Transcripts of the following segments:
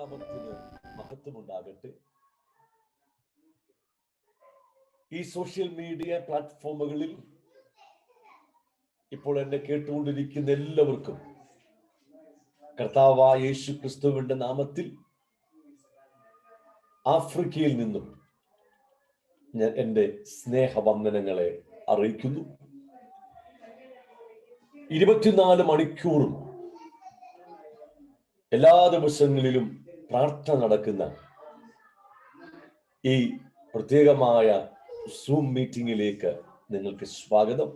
നാമത്തിന് മഹത്വമുണ്ടാകട്ടെ. ഈ സോഷ്യൽ മീഡിയ പ്ലാറ്റ്ഫോമുകളിൽ ഇപ്പോൾ എന്നെ കേട്ടുകൊണ്ടിരിക്കുന്ന എല്ലാവർക്കും കർത്താവായ യേശു ക്രിസ്തുവിന്റെ നാമത്തിൽ ആഫ്രിക്കയിൽ നിന്നും ഞാൻ എൻ്റെ സ്നേഹവന്ദനങ്ങളെ അറിയിക്കുന്നു. 24 മണിക്കൂറും എല്ലാ ദിവസങ്ങളിലും പ്രാർത്ഥന നടക്കുന്ന ഈ പ്രത്യേകമായ സൂം മീറ്റിംഗിലേക്ക് നിങ്ങൾക്ക് സ്വാഗതം.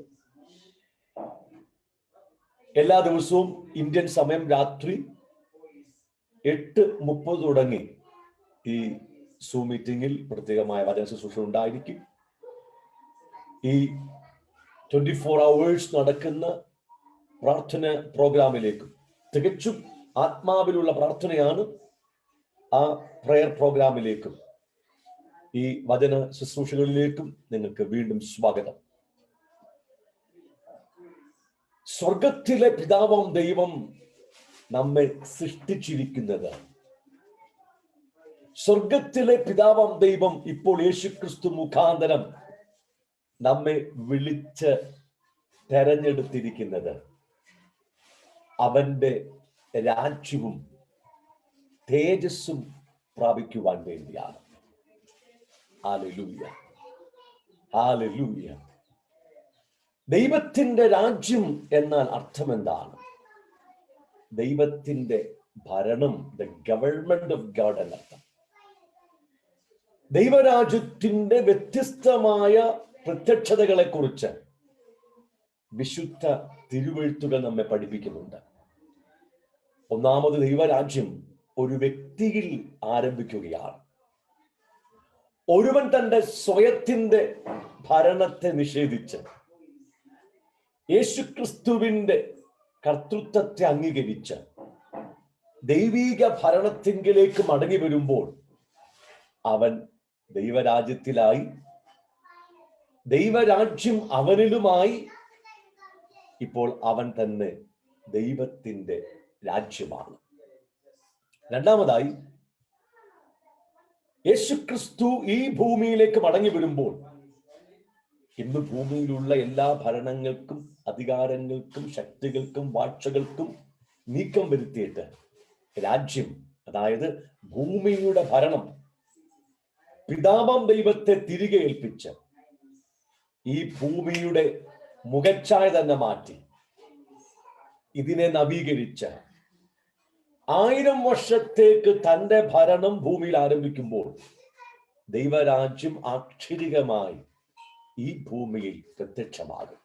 എല്ലാ ദിവസവും ഇന്ത്യൻ സമയം രാത്രി 8:30 തുടങ്ങി ഈ സൂം മീറ്റിംഗിൽ പ്രത്യേകമായ വചന ശുശ്രൂഷ ഉണ്ടായിരിക്കും. ഈ 24 hours നടക്കുന്ന പ്രാർത്ഥന പ്രോഗ്രാമിലേക്കും, തികച്ചും ആത്മാവിലുള്ള പ്രാർത്ഥനയാണ്, ആ പ്രയർ പ്രോഗ്രാമിലേക്കും ഈ വചന ശുശ്രൂഷകളിലേക്കും നിങ്ങൾക്ക് വീണ്ടും സ്വാഗതം. സ്വർഗത്തിലെ പിതാവാം ദൈവം നമ്മെ സൃഷ്ടിച്ചിരിക്കുന്നത്, സ്വർഗത്തിലെ പിതാവാം ദൈവം ഇപ്പോൾ യേശുക്രിസ്തു മുഖാന്തരം നമ്മെ വിളിച്ച് തെരഞ്ഞെടുത്തിരിക്കുന്നത് അവന്റെ രാജ്യവും തേജസ്സും പ്രാപിക്കുവാൻ വേണ്ടിയാണ്. Hallelujah, hallelujah. ദൈവത്തിന്റെ രാജ്യം എന്നാൽ അർത്ഥം എന്താണ്? ദൈവത്തിന്റെ ഭരണം, ദ ഗവൺമെന്റ് ഓഫ് ഗോഡ് എന്നർത്ഥം. ദൈവരാജ്യത്തിന്റെ വ്യത്യസ്തമായ പ്രത്യക്ഷതകളെ കുറിച്ച് വിശുദ്ധ തിരുവെഴുത്തുകൾ നമ്മെ പഠിപ്പിക്കുന്നുണ്ട്. ഒന്നാമത്, ദൈവരാജ്യം ഒരു വ്യക്തിയിൽ ആരംഭിക്കുകയാണ്. ഒരുവൻ തന്റെ സ്വയത്തിന്റെ ഭരണത്തെ നിഷേധിച്ച് യേശുക്രിസ്തുവിന്റെ കർത്തൃത്വത്തെ അംഗീകരിച്ച് ദൈവീക ഭരണത്തിങ്കിലേക്ക് മടങ്ങി വരുമ്പോൾ അവൻ ദൈവരാജ്യത്തിലായി, ദൈവരാജ്യം അവനിലുമായി. ഇപ്പോൾ അവൻ തന്നെ ദൈവത്തിന്റെ രാജ്യമാണ്. രണ്ടാമതായി, യേശുക്രിസ്തു ഈ ഭൂമിയിലേക്ക് മടങ്ങി വരുമ്പോൾ ഇന്ന് ഭൂമിയിലുള്ള എല്ലാ ഭരണങ്ങൾക്കും അധികാരങ്ങൾക്കും ശക്തികൾക്കും വാഴ്ചകൾക്കും നീക്കം വരുത്തിയിട്ട് രാജ്യം, അതായത് ഭൂമിയുടെ ഭരണം, പിതാവാം ദൈവത്തെ തിരികെ ഏൽപ്പിച്ച് ഈ ഭൂമിയുടെ മുഖച്ഛായ തന്നെ മാറ്റി ഇതിനെ നവീകരിച്ച് 1000 വർഷത്തേക്ക് തന്റെ ഭരണം ഭൂമിയിൽ ആരംഭിക്കുമ്പോൾ ദൈവരാജ്യം ആക്ഷരികമായി ഈ ഭൂമിയിൽ പ്രത്യക്ഷമാകും.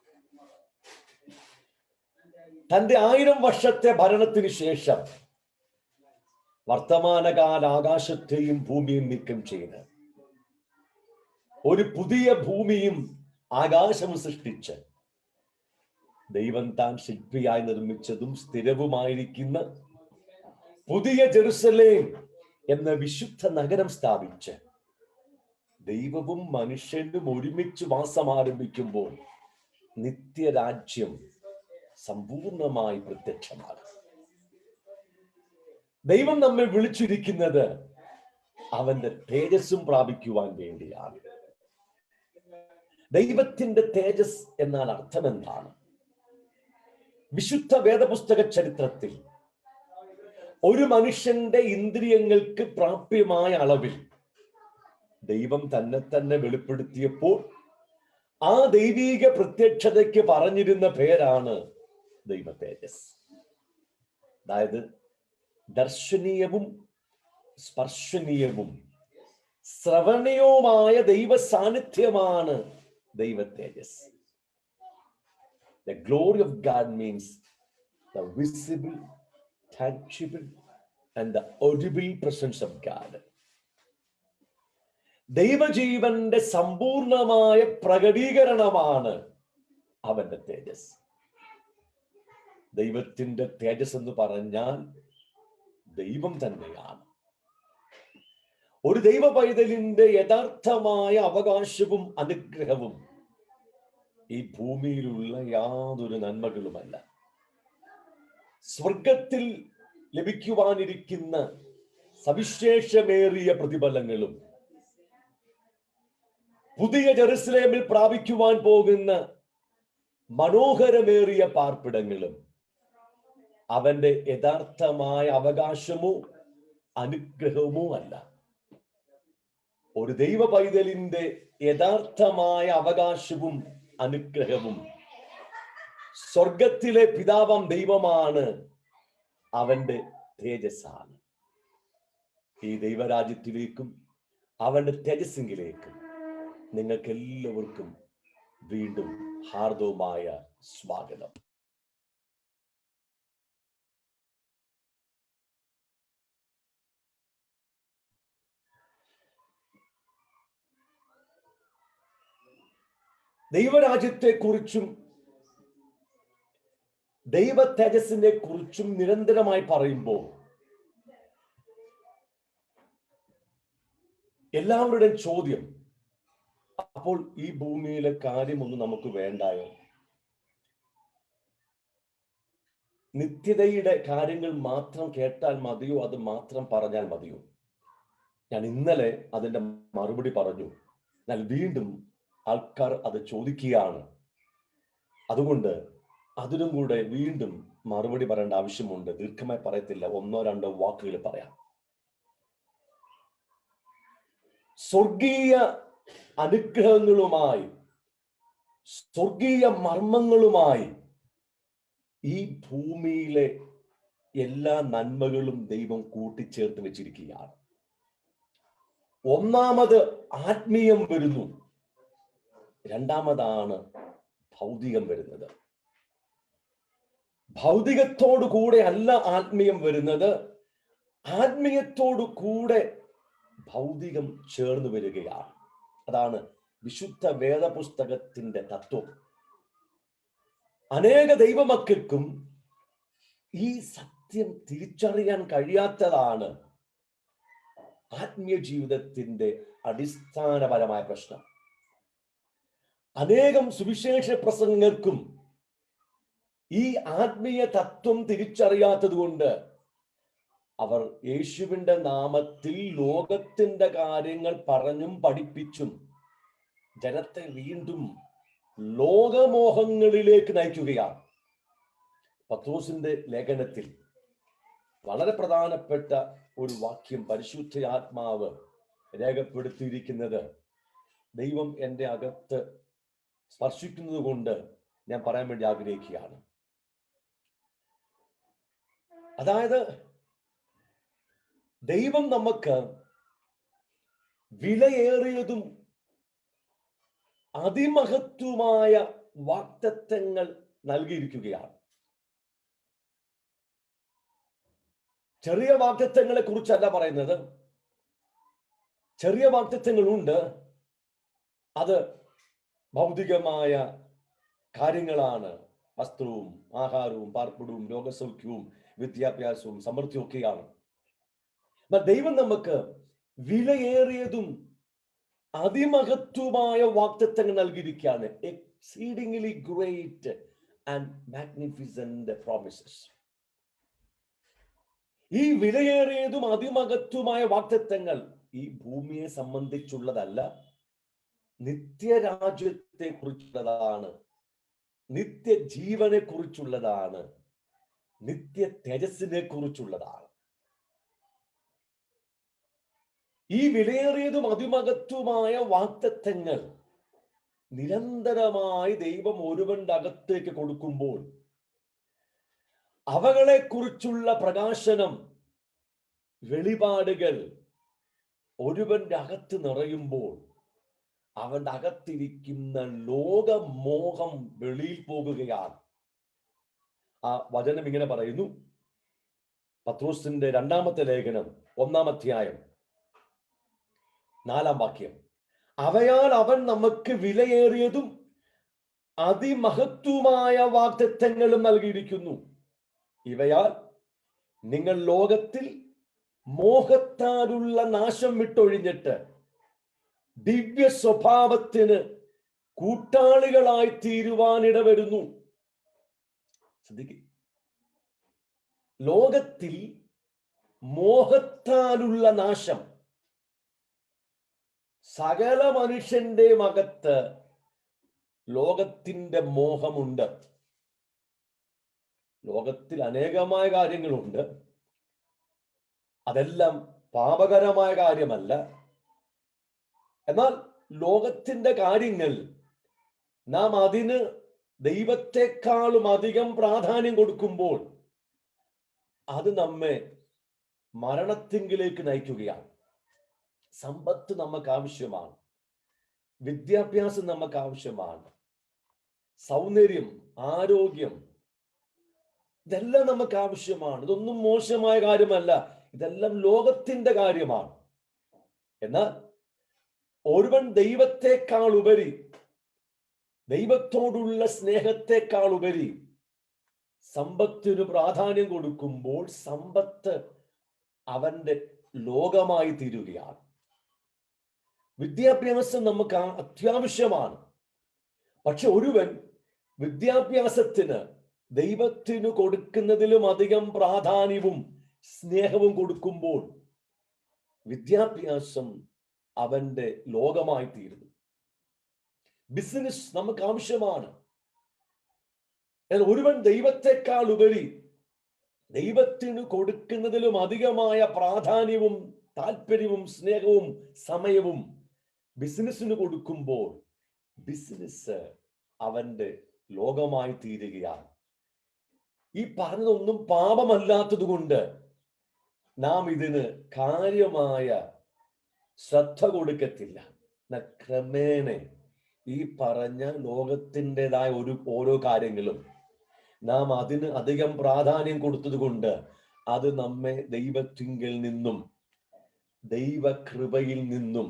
തന്റെ 1000 വർഷത്തെ ഭരണത്തിന് ശേഷം വർത്തമാനകാല ആകാശത്തെയും ഭൂമിയും നീക്കം ചെയ്ത് ഒരു പുതിയ ഭൂമിയും ആകാശവും സൃഷ്ടിച്ച് ദൈവം താൻ ശില്പിയായി നിർമ്മിച്ചതും സ്ഥിരവുമായിരിക്കുന്ന പുതിയ ജെറുസലേം എന്ന വിശുദ്ധ നഗരം സ്ഥാപിച്ച് ദൈവവും മനുഷ്യനും ഒരുമിച്ച് വാസം ആരംഭിക്കുമ്പോൾ നിത്യരാജ്യം സമ്പൂർണമായി പ്രത്യക്ഷമാകും. ദൈവം നമ്മെ വിളിച്ചിരിക്കുന്നത് അവന്റെ തേജസ്സും പ്രാപിക്കുവാൻ വേണ്ടിയാണ്. ദൈവത്തിന്റെ തേജസ് എന്നാൽ അർത്ഥം എന്താണ്? വിശുദ്ധ വേദപുസ്തക ചരിത്രത്തിൽ ഒരു മനുഷ്യന്റെ ഇന്ദ്രിയങ്ങൾക്ക് പ്രാപ്യമായ അളവിൽ ദൈവം തന്നെ വെളിപ്പെടുത്തിയപ്പോൾ ആ ദൈവീക പ്രത്യക്ഷതയ്ക്ക് പറഞ്ഞിരുന്ന പേരാണ് ദൈവ തേജസ്. അതായത് ദർശനീയവും സ്പർശനീയവും ശ്രവണീയവുമായ ദൈവ സാന്നിധ്യമാണ് ദൈവ തേജസ്. The glory of God means the visible, tangible and the audible presence of God. ദൈവജീവന്റെ സമ്പൂർണമായ പ്രകടീകരണമാണ് അവന്റെ തേജസ്. ദൈവത്തിന്റെ തേജസ് എന്ന് പറഞ്ഞാൽ ദൈവം തന്നെയാണ്. ഒരു ദൈവ പൈതലിന്റെ യഥാർത്ഥമായ അവകാശവും അനുഗ്രഹവും ഈ ഭൂമിയിലുള്ള യാതൊരു നന്മകളുമല്ല. സ്വർഗത്തിൽ ലഭിക്കുവാനിരിക്കുന്ന സവിശേഷമേറിയ പ്രതിഫലങ്ങളും പുതിയ ജെറുസലേമിൽ പ്രാപിക്കുവാൻ പോകുന്ന മനോഹരമേറിയ പാർപ്പിടങ്ങളും അവന്റെ യഥാർത്ഥമായ അവകാശമോ അനുഗ്രഹമോ അല്ല. ഒരു ദൈവ പൈതലിന്റെ യഥാർത്ഥമായ അവകാശവും അനുഗ്രഹവും സ്വർഗത്തിലെ പിതാവാം ദൈവമാണ്, അവന്റെ തേജസ്സാണ്. ഈ ദൈവരാജ്യത്തിലേക്കും അവന്റെ തേജസ്സിലേക്കും നിങ്ങൾക്ക് എല്ലാവർക്കും വീണ്ടും ഹാർദവുമായ സ്വാഗതം. ദൈവരാജ്യത്തെ കുറിച്ചും ദൈവ തേജസ്സിനെ കുറിച്ചും നിരന്തരമായി പറയുമ്പോൾ എല്ലാവരുടെയും ചോദ്യം, അപ്പോൾ ഈ ഭൂമിയിലെ കാര്യമൊന്നും നമുക്ക് വേണ്ടായോ? നിത്യതയുടെ കാര്യങ്ങൾ മാത്രം കേട്ടാൽ മതിയോ? അത് മാത്രം പറഞ്ഞാൽ മതിയോ? ഞാൻ ഇന്നലെ അതിന്റെ മറുപടി പറഞ്ഞു. എന്നാൽ വീണ്ടും ആൾക്കാർ അത് ചോദിക്കുകയാണ്. അതുകൊണ്ട് അതിനും കൂടെ വീണ്ടും മറുപടി പറയേണ്ട ആവശ്യമുണ്ട്. ദീർഘമായി പറയത്തില്ല, 1-2 വാക്കുകൾ പറയാം. സ്വർഗീയ അനുഗ്രഹങ്ങളുമായി, സ്വർഗീയ മർമ്മങ്ങളുമായി ഈ ഭൂമിയിലെ എല്ലാ നന്മകളും ദൈവം കൂട്ടിച്ചേർത്ത് വെച്ചിരിക്കുകയാണ്. ഒന്നാമത് ആത്മീയം വരുന്നു, രണ്ടാമതാണ് ഭൗതികം വരുന്നത്. ഭൗതികത്തോടു കൂടെ അല്ല ആത്മീയം വരുന്നത്, ആത്മീയത്തോടു കൂടെ ഭൗതികം ചേർന്ന് വരികയാണ്. അതാണ് വിശുദ്ധ വേദപുസ്തകത്തിന്റെ തത്വം. അനേക ദൈവമക്കൾക്കും ഈ സത്യം തിരിച്ചറിയാൻ കഴിയാത്തതാണ് ആത്മീയ ജീവിതത്തിന്റെ അടിസ്ഥാനപരമായ പ്രശ്നം. അനേകം സുവിശേഷ പ്രസംഗങ്ങൾക്കും ഈ ആത്മീയ തത്വം തിരിച്ചറിയാത്തത് കൊണ്ട് അവർ യേശുവിന്റെ നാമത്തിൽ ലോകത്തിന്റെ കാര്യങ്ങൾ പറഞ്ഞും പഠിപ്പിച്ചും ജനത്തെ വീണ്ടും ലോകമോഹങ്ങളിലേക്ക് നയിക്കുകയാണ്. പത്രോസിന്റെ ലേഖനത്തിൽ വളരെ പ്രധാനപ്പെട്ട ഒരു വാക്യം പരിശുദ്ധ ആത്മാവ് രേഖപ്പെടുത്തിയിരിക്കുന്നത് ദൈവം എൻ്റെ അകത്ത് സ്പർശിക്കുന്നത് കൊണ്ട് ഞാൻ പറയാൻ വേണ്ടി ആഗ്രഹിക്കുകയാണ്. അതായത് ദൈവം നമുക്ക് വിലയേറിയതും അതിമഹത്വമായ വാഗ്ദത്തങ്ങൾ നൽകിയിരിക്കുകയാണ്. ചെറിയ വാഗ്ദത്തങ്ങളെ കുറിച്ചല്ല പറയുന്നത്. ചെറിയ വാഗ്ദത്തങ്ങളുണ്ട്, അത് ഭൗതികമായ കാര്യങ്ങളാണ്. വസ്ത്രവും ആഹാരവും പാർപ്പിടവും രോഗസൗഖ്യവും വിദ്യാഭ്യാസവും സമൃദ്ധിയും ഒക്കെയാണ്. ദൈവം നമുക്ക് വിലയേറിയതും അതിമഹത്വമായ വാഗ്ദത്തങ്ങൾ നൽകിയിരിക്കുകയാണ്. Exceedingly great and magnificent promises. ഈ വിലയേറിയതും അതിമഹത്വമായ വാഗ്ദത്തങ്ങൾ ഈ ഭൂമിയെ സംബന്ധിച്ചുള്ളതല്ല, നിത്യരാജ്യത്തെ കുറിച്ചുള്ളതാണ്, നിത്യജീവനെ കുറിച്ചുള്ളതാണ്, നിത്യ തേജസ്സിനെ കുറിച്ചുള്ളതാണ്. ഈ വിലയേറിയതും അതിമഹത്വമായ വാഗ്ദത്തങ്ങൾ നിരന്തരമായി ദൈവം ഒരുവന്റെ അകത്തേക്ക് കൊടുക്കുമ്പോൾ, അവകളെ കുറിച്ചുള്ള പ്രകാശനം, വെളിപാടുകൾ ഒരുവന്റെ അകത്ത് നിറയുമ്പോൾ അവന്റെ അകത്തിരിക്കുന്ന ലോകമോഹം വെളിയിൽ പോകുകയാണ്. ആ വചനം ഇങ്ങനെ പറയുന്നു, പത്രോസിന്റെ 2-ാമത്തെ ലേഖനം 1-ാം അധ്യായം 4-ാം വാക്യം. അവയാൽ അവൻ നമുക്ക് വിലയേറിയതും അതിമഹത്വമായ വാഗ്ദത്തങ്ങളും നൽകിയിരിക്കുന്നു. ഇവയാൽ നിങ്ങൾ ലോകത്തിൽ മോഹത്താലുള്ള നാശം വിട്ടൊഴിഞ്ഞിട്ട് ദിവ്യ സ്വഭാവത്തിന് കൂട്ടാളികളായി തീരുവാനിടവരുന്നു. ശ്രദ്ധിക്കുക, ലോകത്തിൽ മോഹത്താലുള്ള നാശം. സകല മനുഷ്യന്റെ അകത്ത് ലോകത്തിന്റെ മോഹമുണ്ട്. ലോകത്തിൽ അനേകമായ കാര്യങ്ങളുണ്ട്. അതെല്ലാം പാപകരമായ കാര്യമല്ല. എന്നാൽ ലോകത്തിന്റെ കാര്യങ്ങൾ നാം അതിന് ദൈവത്തെക്കാളും അധികം പ്രാധാന്യം കൊടുക്കുമ്പോൾ അത് നമ്മെ മരണത്തിങ്കിലേക്ക് നയിക്കുകയാണ്. സമ്പത്ത് നമുക്ക് ആവശ്യമാണ്, വിദ്യാഭ്യാസം നമുക്ക് ആവശ്യമാണ്, സൗന്ദര്യം, ആരോഗ്യം, ഇതെല്ലാം നമുക്ക് ആവശ്യമാണ്. ഇതൊന്നും മോശമായ കാര്യമല്ല, ഇതെല്ലാം ലോകത്തിന്റെ കാര്യമാണ്. എന്നാൽ ഒരുവൻ ദൈവത്തെക്കാൾ ഉപരി, ദൈവത്തോടുള്ള സ്നേഹത്തെക്കാൾ ഉപരി സമ്പത്തിനു പ്രാധാന്യം കൊടുക്കുമ്പോൾ സമ്പത്ത് അവന്റെ ലോകമായി തീരുകയാണ്. വിദ്യാഭ്യാസം നമുക്ക് അത്യാവശ്യമാണ്. പക്ഷെ ഒരുവൻ വിദ്യാഭ്യാസത്തിന് ദൈവത്തിന് കൊടുക്കുന്നതിലും അധികം പ്രാധാന്യവും സ്നേഹവും കൊടുക്കുമ്പോൾ വിദ്യാഭ്യാസം അവന്റെ ലോകമായി തീരുന്നു. ബിസിനസ് നമുക്ക് ആവശ്യമാണ്. എന്നാൽ ഒരുവൻ ദൈവത്തെക്കാൾ ഉപരി ദൈവത്തിന് കൊടുക്കുന്നതിലും അധികമായ പ്രാധാന്യവും താല്പര്യവും സ്നേഹവും സമയവും ബിസിനസ്സിന് കൊടുക്കുമ്പോൾ ബിസിനസ് അവന്റെ ലോകമായി തീരുകയാണ്. ഈ പറഞ്ഞതൊന്നും പാപമല്ലാത്തത് കൊണ്ട് നാം ഇതിന് കാര്യമായ ശ്രദ്ധ കൊടുക്കത്തില്ല. ക്രമേണ ഈ പറഞ്ഞ ലോകത്തിൻ്റെതായ ഓരോ കാര്യങ്ങളും നാം അതിന് അധികം പ്രാധാന്യം കൊടുത്തത് കൊണ്ട് അത് നമ്മെ ദൈവത്തിങ്കിൽ നിന്നും, ദൈവകൃപയിൽ നിന്നും,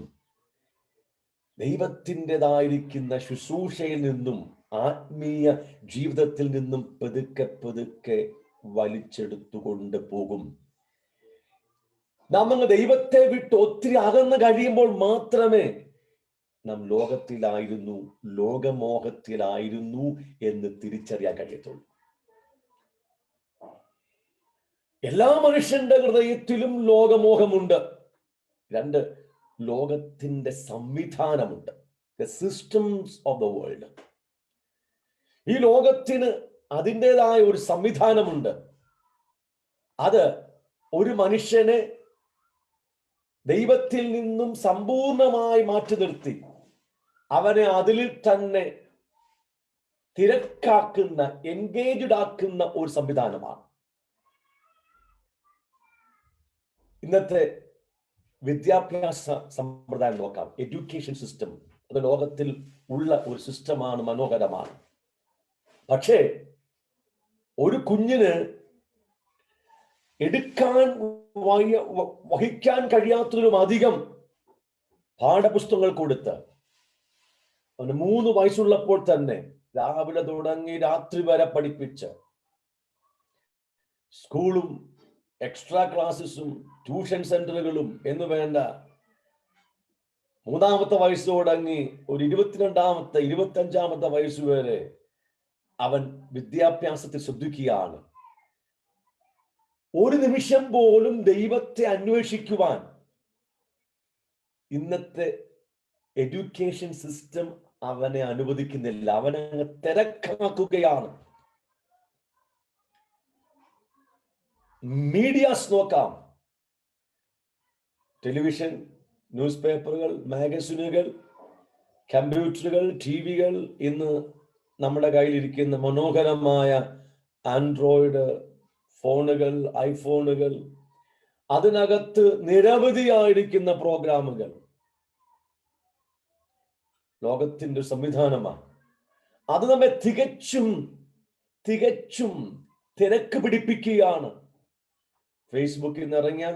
ദൈവത്തിൻ്റെതായിരിക്കുന്ന ശുശ്രൂഷയിൽ നിന്നും, ആത്മീയ ജീവിതത്തിൽ നിന്നും പതുക്കെ പതുക്കെ വലിച്ചെടുത്തുകൊണ്ട് പോകും. നാം അങ്ങ് ദൈവത്തെ വിട്ട് ഒത്തിരി അകന്ന് കഴിയുമ്പോൾ മാത്രമേ നാം ലോകത്തിലായിരുന്നു, ലോകമോഹത്തിലായിരുന്നു എന്ന് തിരിച്ചറിയാൻ കഴിയത്തുള്ളൂ. എല്ലാ മനുഷ്യന്റെ ഹൃദയത്തിലും ലോകമോഹമുണ്ട്. രണ്ട്, ലോകത്തിന്റെ സംവിധാനമുണ്ട്. The systems of the world. ഈ ലോകത്തിന് അതിൻ്റെതായ ഒരു സംവിധാനമുണ്ട്. അത് ഒരു മനുഷ്യനെ ദൈവത്തിൽ നിന്നും സമ്പൂർണമായി മാറ്റി നിർത്തി അവനെ അതിൽ തന്നെ തിരക്കാക്കുന്ന, എൻഗേജ്ഡ് ആക്കുന്ന ഒരു സംവിധാനമാണ്. ഇന്നത്തെ വിദ്യാഭ്യാസ സമ്പ്രദായം നോക്കാം. എഡ്യൂക്കേഷൻ സിസ്റ്റം അത് ലോകത്തിൽ ഉള്ള ഒരു സിസ്റ്റമാണ്, മനോഹരമാണ്. പക്ഷേ ഒരു കുഞ്ഞിന് എടുക്കാൻ വഹിക്കാൻ കഴിയാത്തതിലും അധികം പാഠപുസ്തകങ്ങൾ കൊടുത്ത് അവന് 3 വയസ്സുള്ളപ്പോൾ തന്നെ രാവിലെ തുടങ്ങി രാത്രി വരെ പഠിപ്പിച്ച് സ്കൂളും എക്സ്ട്രാ ക്ലാസ്സസും ട്യൂഷൻ സെന്ററുകളും എന്ന് വേണ്ട 3-ാമത്തെ വയസ്സ് തുടങ്ങി ഒരു 22-ാമത്തെ 25-ാമത്തെ വയസ്സ് വരെ അവൻ വിദ്യാഭ്യാസത്തിൽ ശ്രദ്ധിക്കുകയാണ്. ഒരു നിമിഷം പോലും ദൈവത്തെ അന്വേഷിക്കുവാൻ ഇന്നത്തെ എഡ്യൂക്കേഷൻ സിസ്റ്റം അവനെ അനുവദിക്കുന്നില്ല. അവനെ തിരക്കാക്കുകയാണ്. മീഡിയാസ് നോക്കാം. ടെലിവിഷൻ, ന്യൂസ് പേപ്പറുകൾ, മാഗസിനുകൾ, കമ്പ്യൂട്ടറുകൾ, ടിവികൾ, ഇന്ന് നമ്മുടെ കയ്യിലിരിക്കുന്ന മനോഹരമായ ആൻഡ്രോയിഡ് ഫോണുകൾ, ഐഫോണുകൾ, അതിനകത്ത് നിരവധിയായിരിക്കുന്ന പ്രോഗ്രാമുകൾ. ലോകത്തിന്റെ സംവിധാനമാണ്. അത് നമ്മെ തികച്ചും തിരക്ക് പിടിപ്പിക്കുകയാണ്. ഫേസ്ബുക്കിൽ നിന്ന് ഇറങ്ങിയാൽ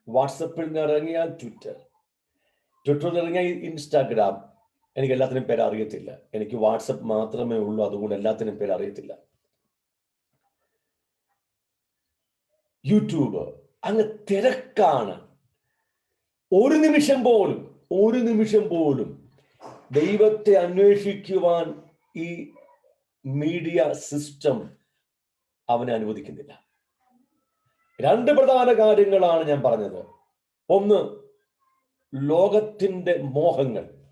വാട്സപ്പിൽ നിന്ന് ഇറങ്ങിയാൽ ട്വിറ്ററിൽ നിന്ന് ഇറങ്ങിയാൽ ഇൻസ്റ്റാഗ്രാം. എനിക്ക് എല്ലാത്തിനും പേര് അറിയത്തില്ല. എനിക്ക് വാട്സപ്പ് മാത്രമേ ഉള്ളൂ, അതുകൊണ്ട് എല്ലാത്തിനും പേര് അറിയത്തില്ല. യൂട്യൂബ്, അങ്ങ് തിരക്കാണ്. ഒരു നിമിഷം പോലും ദൈവത്തെ അന്വേഷിക്കുവാൻ ഈ മീഡിയ സിസ്റ്റം അവനെ അനുവദിക്കുന്നില്ല. രണ്ട് പ്രധാന കാര്യങ്ങളാണ് ഞാൻ പറഞ്ഞത്. ഒന്ന്, ലോകത്തിന്റെ മോഹങ്ങൾ.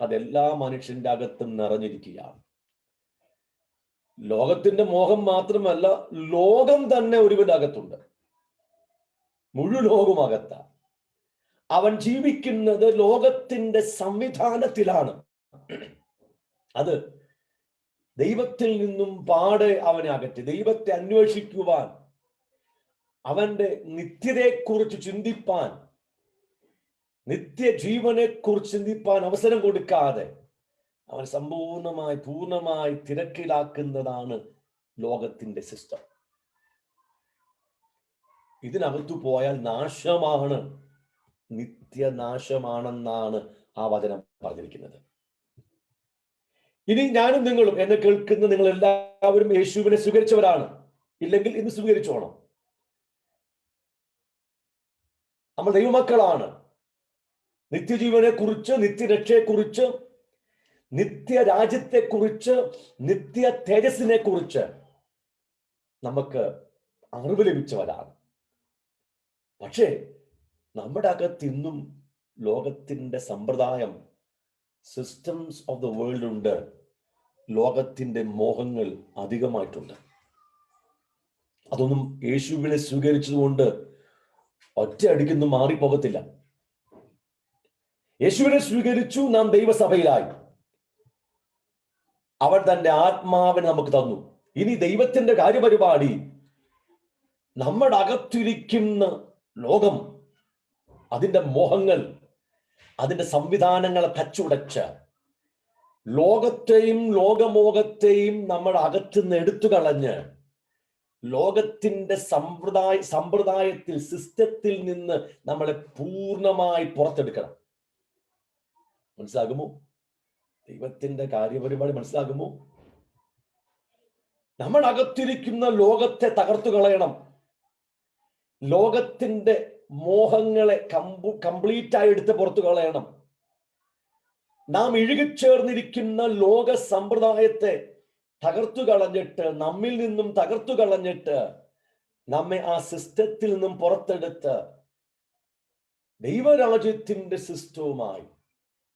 അതെല്ലാ മനുഷ്യന്റെ അകത്തും നിറഞ്ഞിരിക്കുകയാണ്. ലോകത്തിന്റെ മോഹം മാത്രമല്ല, ലോകം തന്നെ ഒരുവന്റെ അകത്തുണ്ട്. മുഴുവൻ ലോകം അകത്ത. അവൻ ജീവിക്കുന്നത് ലോകത്തിന്റെ സംവിധാനത്തിലാണ്. അത് ദൈവത്തിൽ നിന്നും പാടെ അവനെ അകറ്റി. ദൈവത്തെ അന്വേഷിക്കുവാൻ, അവന്റെ നിത്യതയെക്കുറിച്ച് ചിന്തിപ്പാൻ, നിത്യജീവനെ കുറിച്ച് ചിന്തിപ്പാൻ അവസരം കൊടുക്കാതെ അവൻ പൂർണ്ണമായി തിരക്കിലാക്കുന്നതാണ് ലോകത്തിന്റെ സിസ്റ്റം. ഇതിനകത്തു പോയാൽ നാശമാണ്, നിത്യനാശമാണെന്നാണ് ആ വചനം പറഞ്ഞിരിക്കുന്നത്. ഇനി ഞാനും നിങ്ങളും, എന്നെ കേൾക്കുന്ന നിങ്ങൾ എല്ലാവരും യേശുവിനെ സ്വീകരിച്ചവരാണ്. ഇല്ലെങ്കിൽ ഇന്ന് സ്വീകരിച്ചോണം. നമ്മൾ ദൈവമക്കളാണ്. നിത്യജീവനെ കുറിച്ച്, നിത്യരക്ഷയെക്കുറിച്ച്, നിത്യരാജ്യത്തെക്കുറിച്ച്, നിത്യ തേജസ്സിനെ കുറിച്ച് നമുക്ക് അറിവ് ലഭിച്ചവരാണ്. പക്ഷേ നമ്മുടെ അകത്ത് ഇന്നും ലോകത്തിന്റെ സമ്പ്രദായം, സിസ്റ്റംസ് ഓഫ് ദ വേൾഡ് ഉണ്ട്. ലോകത്തിന്റെ മോഹങ്ങൾ അധികമായിട്ടുണ്ട്. അതൊന്നും യേശുവിനെ സ്വീകരിച്ചതുകൊണ്ട് ഒറ്റയടിക്കൊന്നും മാറിപ്പോകത്തില്ല. യേശുവിനെ സ്വീകരിച്ചു, നാം ദൈവസഭയിലായി. അവൻ തന്റെ ആത്മാവിനെ നമുക്ക് തന്നു. ഇനി ദൈവത്തിന്റെ കാര്യപരിപാടി നമ്മുടെ അകത്തിരിക്കുന്ന ലോകം, അതിന്റെ മോഹങ്ങൾ, അതിന്റെ സംവിധാനങ്ങളെ തച്ചുടച്ച് ലോകത്തെയും ലോകമോഹത്തെയും നമ്മുടെ അകത്തുനിന്ന് എടുത്തു കളഞ്ഞ് ലോകത്തിന്റെ സമ്പ്രദായത്തിൽ, സിസ്റ്റത്തിൽ നിന്ന് നമ്മളെ പൂർണ്ണമായി പുറത്തെടുക്കണം. മനസ്സിലാകുമോ? ദൈവത്തിന്റെ കാര്യപരിപാടി മനസ്സിലാകുമോ? നമ്മൾ അകത്തിരിക്കുന്ന ലോകത്തെ തകർത്തു കളയണം. ലോകത്തിന്റെ മോഹങ്ങളെ കംപ്ലീറ്റ് ആയി എടുത്ത് പുറത്തു കളയണം. നാം ഇഴുകിച്ചേർന്നിരിക്കുന്ന ലോക സമ്പ്രദായത്തെ തകർത്തു കളഞ്ഞിട്ട്, നമ്മിൽ നിന്നും തകർത്തു കളഞ്ഞിട്ട്, നമ്മെ ആ സിസ്റ്റത്തിൽ നിന്നും പുറത്തെടുത്ത് ദൈവരാജ്യത്തിന്റെ സിസ്റ്റവുമായി,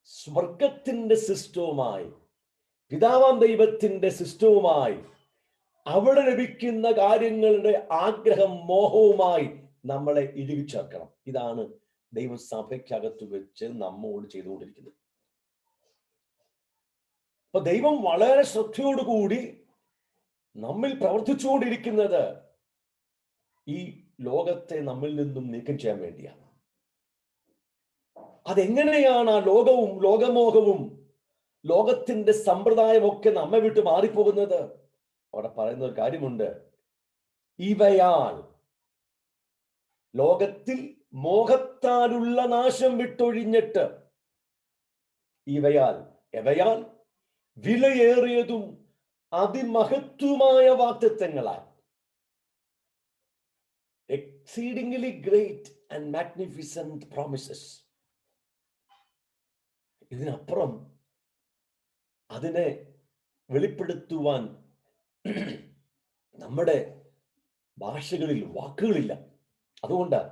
സ്വർഗത്തിന്റെ സിസ്റ്റവുമായി, പിതാവാം ദൈവത്തിന്റെ സിസ്റ്റവുമായി, അവിടെ ലഭിക്കുന്ന കാര്യങ്ങളുടെ ആഗ്രഹം, മോഹവുമായി നമ്മളെ ഇഴുകിച്ചേർക്കണം. ഇതാണ് ദൈവസഭയ്ക്കകത്ത് വെച്ച് നമ്മോട് ചെയ്തുകൊണ്ടിരിക്കുന്നത്. അപ്പൊ ദൈവം വളരെ ശ്രദ്ധയോടുകൂടി നമ്മിൽ പ്രവർത്തിച്ചുകൊണ്ടിരിക്കുന്നത് ഈ ലോകത്തെ നമ്മിൽ നിന്നും നീക്കം ചെയ്യാൻ വേണ്ടിയാണ്. അതെങ്ങനെയാണ് ആ ലോകവും ലോകമോഹവും ലോകത്തിന്റെ സമ്പ്രദായമൊക്കെ നമ്മെ വിട്ട് മാറിപ്പോകുന്നത്? അവിടെ പറയുന്ന ഒരു കാര്യമുണ്ട്. ഇവയാൽ, ലോകത്തിൽ മോഹത്താലുള്ള നാശം വിട്ടൊഴിഞ്ഞിട്ട്, എവയാൽ വിലയേറിയതും അതിമഹത്വമായ വാഗ്ദത്തങ്ങളാൽ, exceedingly great and magnificent promises. ഇതിനപ്പുറം അതിനെ വെളിപ്പെടുത്തുവാൻ നമ്മുടെ ഭാഷകളിൽ വാക്കുകളില്ല. അതുകൊണ്ട്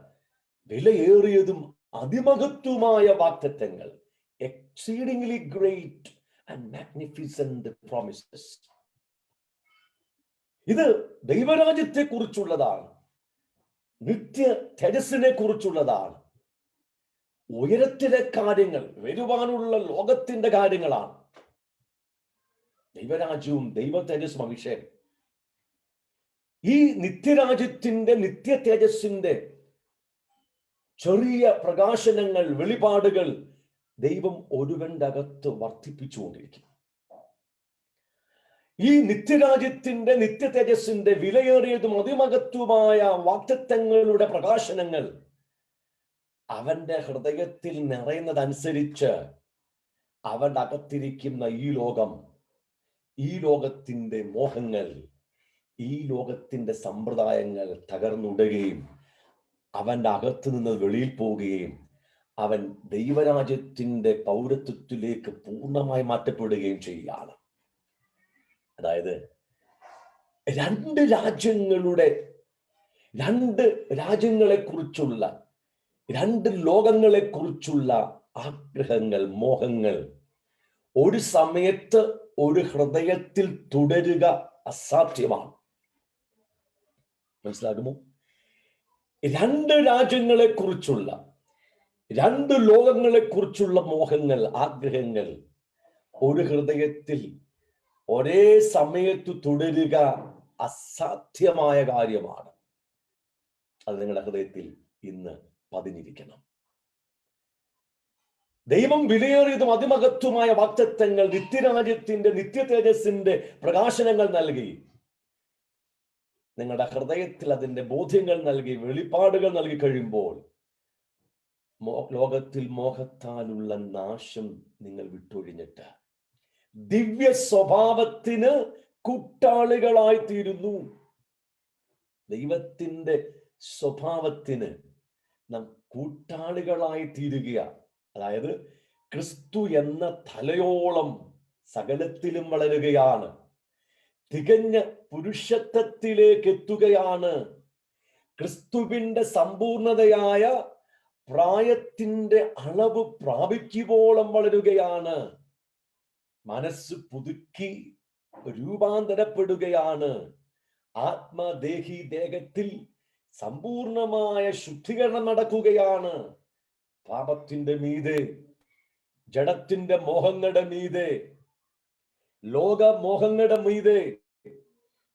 വിലയേറിയതും അതിമഹത്വമായ വാഗ്ദത്തങ്ങൾ, exceedingly great and magnificent promises. ഇത് ദൈവരാജ്യത്തെ കുറിച്ചുള്ളതാണ്, നിത്യ തേജസ്സിനെ കുറിച്ചുള്ളതാണ്, ഉയരത്തിലെ കാര്യങ്ങൾ, വരുവാനുള്ള ലോകത്തിന്റെ കാര്യങ്ങളാണ്. ദൈവരാജ്യവും ദൈവ തേജസ്സും അഭിഷേകം. ഈ നിത്യരാജ്യത്തിന്റെ, നിത്യ തേജസ്സിന്റെ ചെറിയ പ്രകാശനങ്ങൾ, വെളിപാടുകൾ ദൈവം ഒരുവന്റെ അകത്ത് വർദ്ധിപ്പിച്ചുകൊണ്ടിരിക്കും. ഈ നിത്യരാജ്യത്തിന്റെ, നിത്യ തേജസ്സിന്റെ വിലയേറിയതും അതിമഹത്വമായ വാഗ്ദത്തങ്ങളുടെ പ്രകാശനങ്ങൾ അവന്റെ ഹൃദയത്തിൽ നിറയുന്നതനുസരിച്ച് അവന്റെ അകത്തിരിക്കുന്ന ഈ ലോകം, ഈ ലോകത്തിന്റെ മോഹങ്ങൾ, ഈ ലോകത്തിന്റെ സമ്പ്രദായങ്ങൾ തകർന്നുടുകയും അവന്റെ അകത്ത് നിന്ന് വെളിയിൽ പോവുകയും അവൻ ദൈവരാജ്യത്തിന്റെ പൗരത്വത്തിലേക്ക് പൂർണ്ണമായി മാറ്റപ്പെടുകയും ചെയ്യുകയാണ്. അതായത് രണ്ട് രാജ്യങ്ങളുടെ രണ്ട് രാജ്യങ്ങളെ കുറിച്ചുള്ള, രണ്ട് ലോകങ്ങളെ കുറിച്ചുള്ള ആഗ്രഹങ്ങൾ, മോഹങ്ങൾ ഒരു സമയത്ത് ഒരു ഹൃദയത്തിൽ തുടരുക അസാധ്യമാണ്. മനസ്സിലാകുമോ? രണ്ട് രാജ്യങ്ങളെ കുറിച്ചുള്ള, രണ്ട് ലോകങ്ങളെ കുറിച്ചുള്ള മോഹങ്ങൾ, ആഗ്രഹങ്ങൾ ഒരു ഹൃദയത്തിൽ ഒരേ സമയത്ത് തുടരുക അസാധ്യമായ കാര്യമാണ്. അത് നിങ്ങളുടെ ഹൃദയത്തിൽ ഇന്ന് പതിഞ്ഞിരിക്കണം. ദൈവം വിലയേറിയതും അതിമഹത്വമായ വാഗ്ദത്തങ്ങൾ, നിത്യരാജ്യത്തിന്റെ, നിത്യ തേജസ്സിന്റെ പ്രകാശനങ്ങൾ നൽകി, നിങ്ങളുടെ ഹൃദയത്തിൽ അതിന്റെ ബോധ്യങ്ങൾ നൽകി, വെളിപ്പാടുകൾ നൽകി കഴിയുമ്പോൾ ലോകത്തിൽ മോഹത്താലുള്ള നാശം നിങ്ങൾ വിട്ടൊഴിഞ്ഞിട്ട് ദിവ്യ സ്വഭാവത്തിന് കൂട്ടാളികളായി തീരുന്നു. ദൈവത്തിന്റെ സ്വഭാവത്തിന് നാം കൂട്ടാളികളായി തീരുകയാണ്. അതായത് ക്രിസ്തു എന്ന തലയോളം സകലത്തിലും വളരുകയാണ്, തികഞ്ഞ പുരുഷത്വത്തിലേക്ക് എത്തുകയാണ്, ക്രിസ്തുവിന്റെ സമ്പൂർണതയായ പ്രായത്തിന്റെ അളവ് പ്രാപിക്കുവോളം വളരുകയാണ്, മനസ്സ് പുതുക്കി രൂപാന്തരപ്പെടുകയാണ്, ആത്മദേഹി ദേഹത്തിൽ സമ്പൂർണമായ ശുദ്ധീകരണം നടക്കുകയാണ്. പാപത്തിന്റെ മീതെ, ജഡത്തിന്റെ മോഹങ്ങളുടെ മീതെ, ലോകമോഹങ്ങളുടെ മീതെ,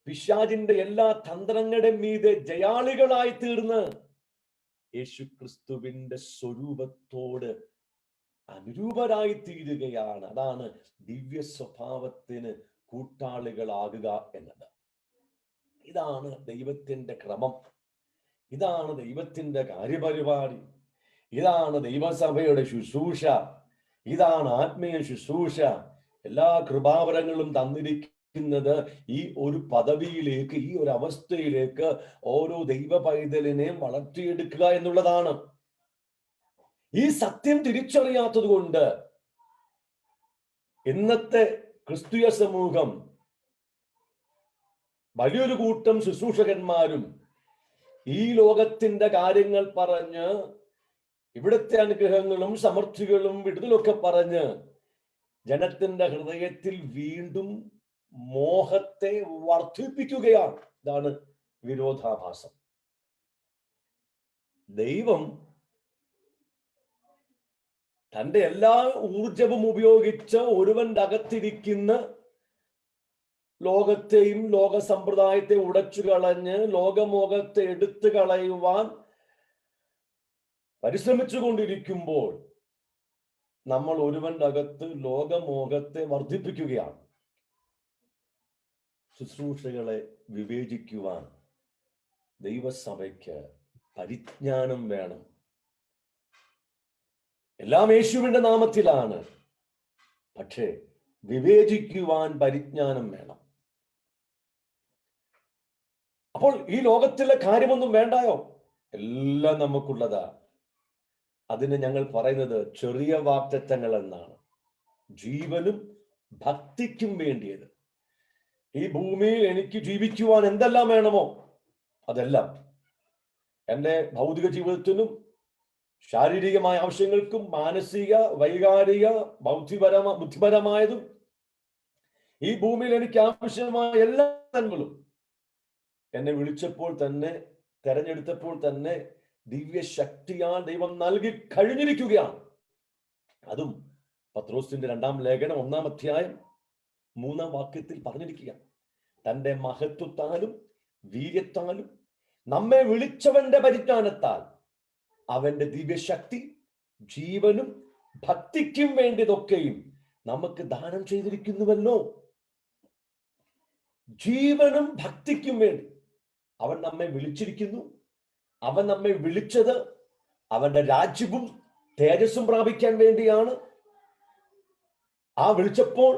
പിശാചിന്റെ എല്ലാ തന്ത്രങ്ങളുടെ മീതെ ജയാളികളായി തീർന്ന് യേശുക്രിസ്തുവിന്റെ സ്വരൂപത്തോട് അനുരൂപരായി തീരുകയാണ്. അതാണ് ദിവ്യ സ്വഭാവത്തിന് കൂട്ടാളികളാകുക എന്നത്. ഇതാണ് ദൈവത്തിന്റെ ക്രമം, ഇതാണ് ദൈവത്തിന്റെ കാര്യപരിപാടി, ഇതാണ് ദൈവസഭയുടെ ശുശ്രൂഷ, ഇതാണ് ആത്മീയ ശുശ്രൂഷ. എല്ലാ കൃപാവരങ്ങളും തന്നിരിക്കുന്നത് ഈ ഒരു പദവിയിലേക്ക്, ഈ ഒരു അവസ്ഥയിലേക്ക് ഓരോ ദൈവ പൈതലിനെയും വളർത്തിയെടുക്കുക എന്നുള്ളതാണ്. ഈ സത്യം തിരിച്ചറിയാത്തത് കൊണ്ട് ഇന്നത്തെ ക്രിസ്തീയ സമൂഹം, വലിയൊരു കൂട്ടം ശുശ്രൂഷകന്മാരും ഈ ലോകത്തിന്റെ കാര്യങ്ങൾ പറഞ്ഞ്, ഇവിടുത്തെ അനുഗ്രഹങ്ങളും സമൃദ്ധികളും വിടുതലൊക്കെ പറഞ്ഞ് ജനത്തിന്റെ ഹൃദയത്തിൽ വീണ്ടും മോഹത്തെ വർദ്ധിപ്പിക്കുകയാണ്. ഇതാണ് വിരോധാഭാസം. ദൈവം തന്റെ എല്ലാ ഊർജവും ഉപയോഗിച്ച് ഒരുവന്റെ അകത്തിരിക്കുന്ന ലോകത്തെയും ലോക സമ്പ്രദായത്തെ ഉടച്ചു കളഞ്ഞ് ലോകമോഹത്തെ എടുത്തു കളയുവാൻ പരിശ്രമിച്ചു കൊണ്ടിരിക്കുമ്പോൾ നമ്മൾ ഒരുവന്റെ അകത്ത് ലോകമോഹത്തെ വർദ്ധിപ്പിക്കുകയാണ്. ശുശ്രൂഷകളെ വിവേചിക്കുവാൻ ദൈവസഭയ്ക്ക് പരിജ്ഞാനം വേണം. എല്ലാം യേശുവിന്റെ നാമത്തിലാണ്, പക്ഷേ വിവേചിക്കുവാൻ പരിജ്ഞാനം വേണം. അപ്പോൾ ഈ ലോകത്തിലെ കാര്യമൊന്നും വേണ്ടായോ? എല്ലാം നമുക്കുള്ളതാ. അതിന് ഞങ്ങൾ പറയുന്നത് ചെറിയ വാഗ്ദത്തങ്ങൾ എന്നാണ്. ജീവനും ഭക്തിക്കും വേണ്ടിയത്. ഈ ഭൂമിയിൽ എനിക്ക് ജീവിക്കുവാൻ എന്തെല്ലാം വേണമോ അതെല്ലാം, എൻ്റെ ഭൗതിക ജീവിതത്തിനും ശാരീരികമായ ആവശ്യങ്ങൾക്കും മാനസിക, വൈകാരിക, ബുദ്ധിപരമായതും ഈ ഭൂമിയിൽ എനിക്ക് ആവശ്യമായ എല്ലാ നന്മകളും എന്നെ വിളിച്ചപ്പോൾ തന്നെ, തെരഞ്ഞെടുത്തപ്പോൾ തന്നെ ദിവ്യ ശക്തിയാൽ ദൈവം നൽകി കഴിഞ്ഞിരിക്കുകയാണ്. അതും പത്രോസിന്റെ 2-ാം ലേഖനം 1-ാം അധ്യായം 3-ാം വാക്യത്തിൽ പറഞ്ഞിരിക്കുക. തന്റെ മഹത്വത്താലും വീര്യത്താലും നമ്മെ വിളിച്ചവന്റെ പരിജ്ഞാനത്താൽ അവന്റെ ദിവ്യശക്തി ജീവനും ഭക്തിക്കും വേണ്ടിയതൊക്കെയും നമുക്ക് ദാനം ചെയ്തിരിക്കുന്നുവല്ലോ. ജീവനും ഭക്തിക്കും വേണ്ടി അവൻ നമ്മെ വിളിച്ചിരിക്കുന്നു. അവൻ നമ്മെ വിളിച്ചത് അവന്റെ രാജ്യവും തേജസ്സും പ്രാപിക്കാൻ വേണ്ടിയാണ്. ആ വിളിച്ചപ്പോൾ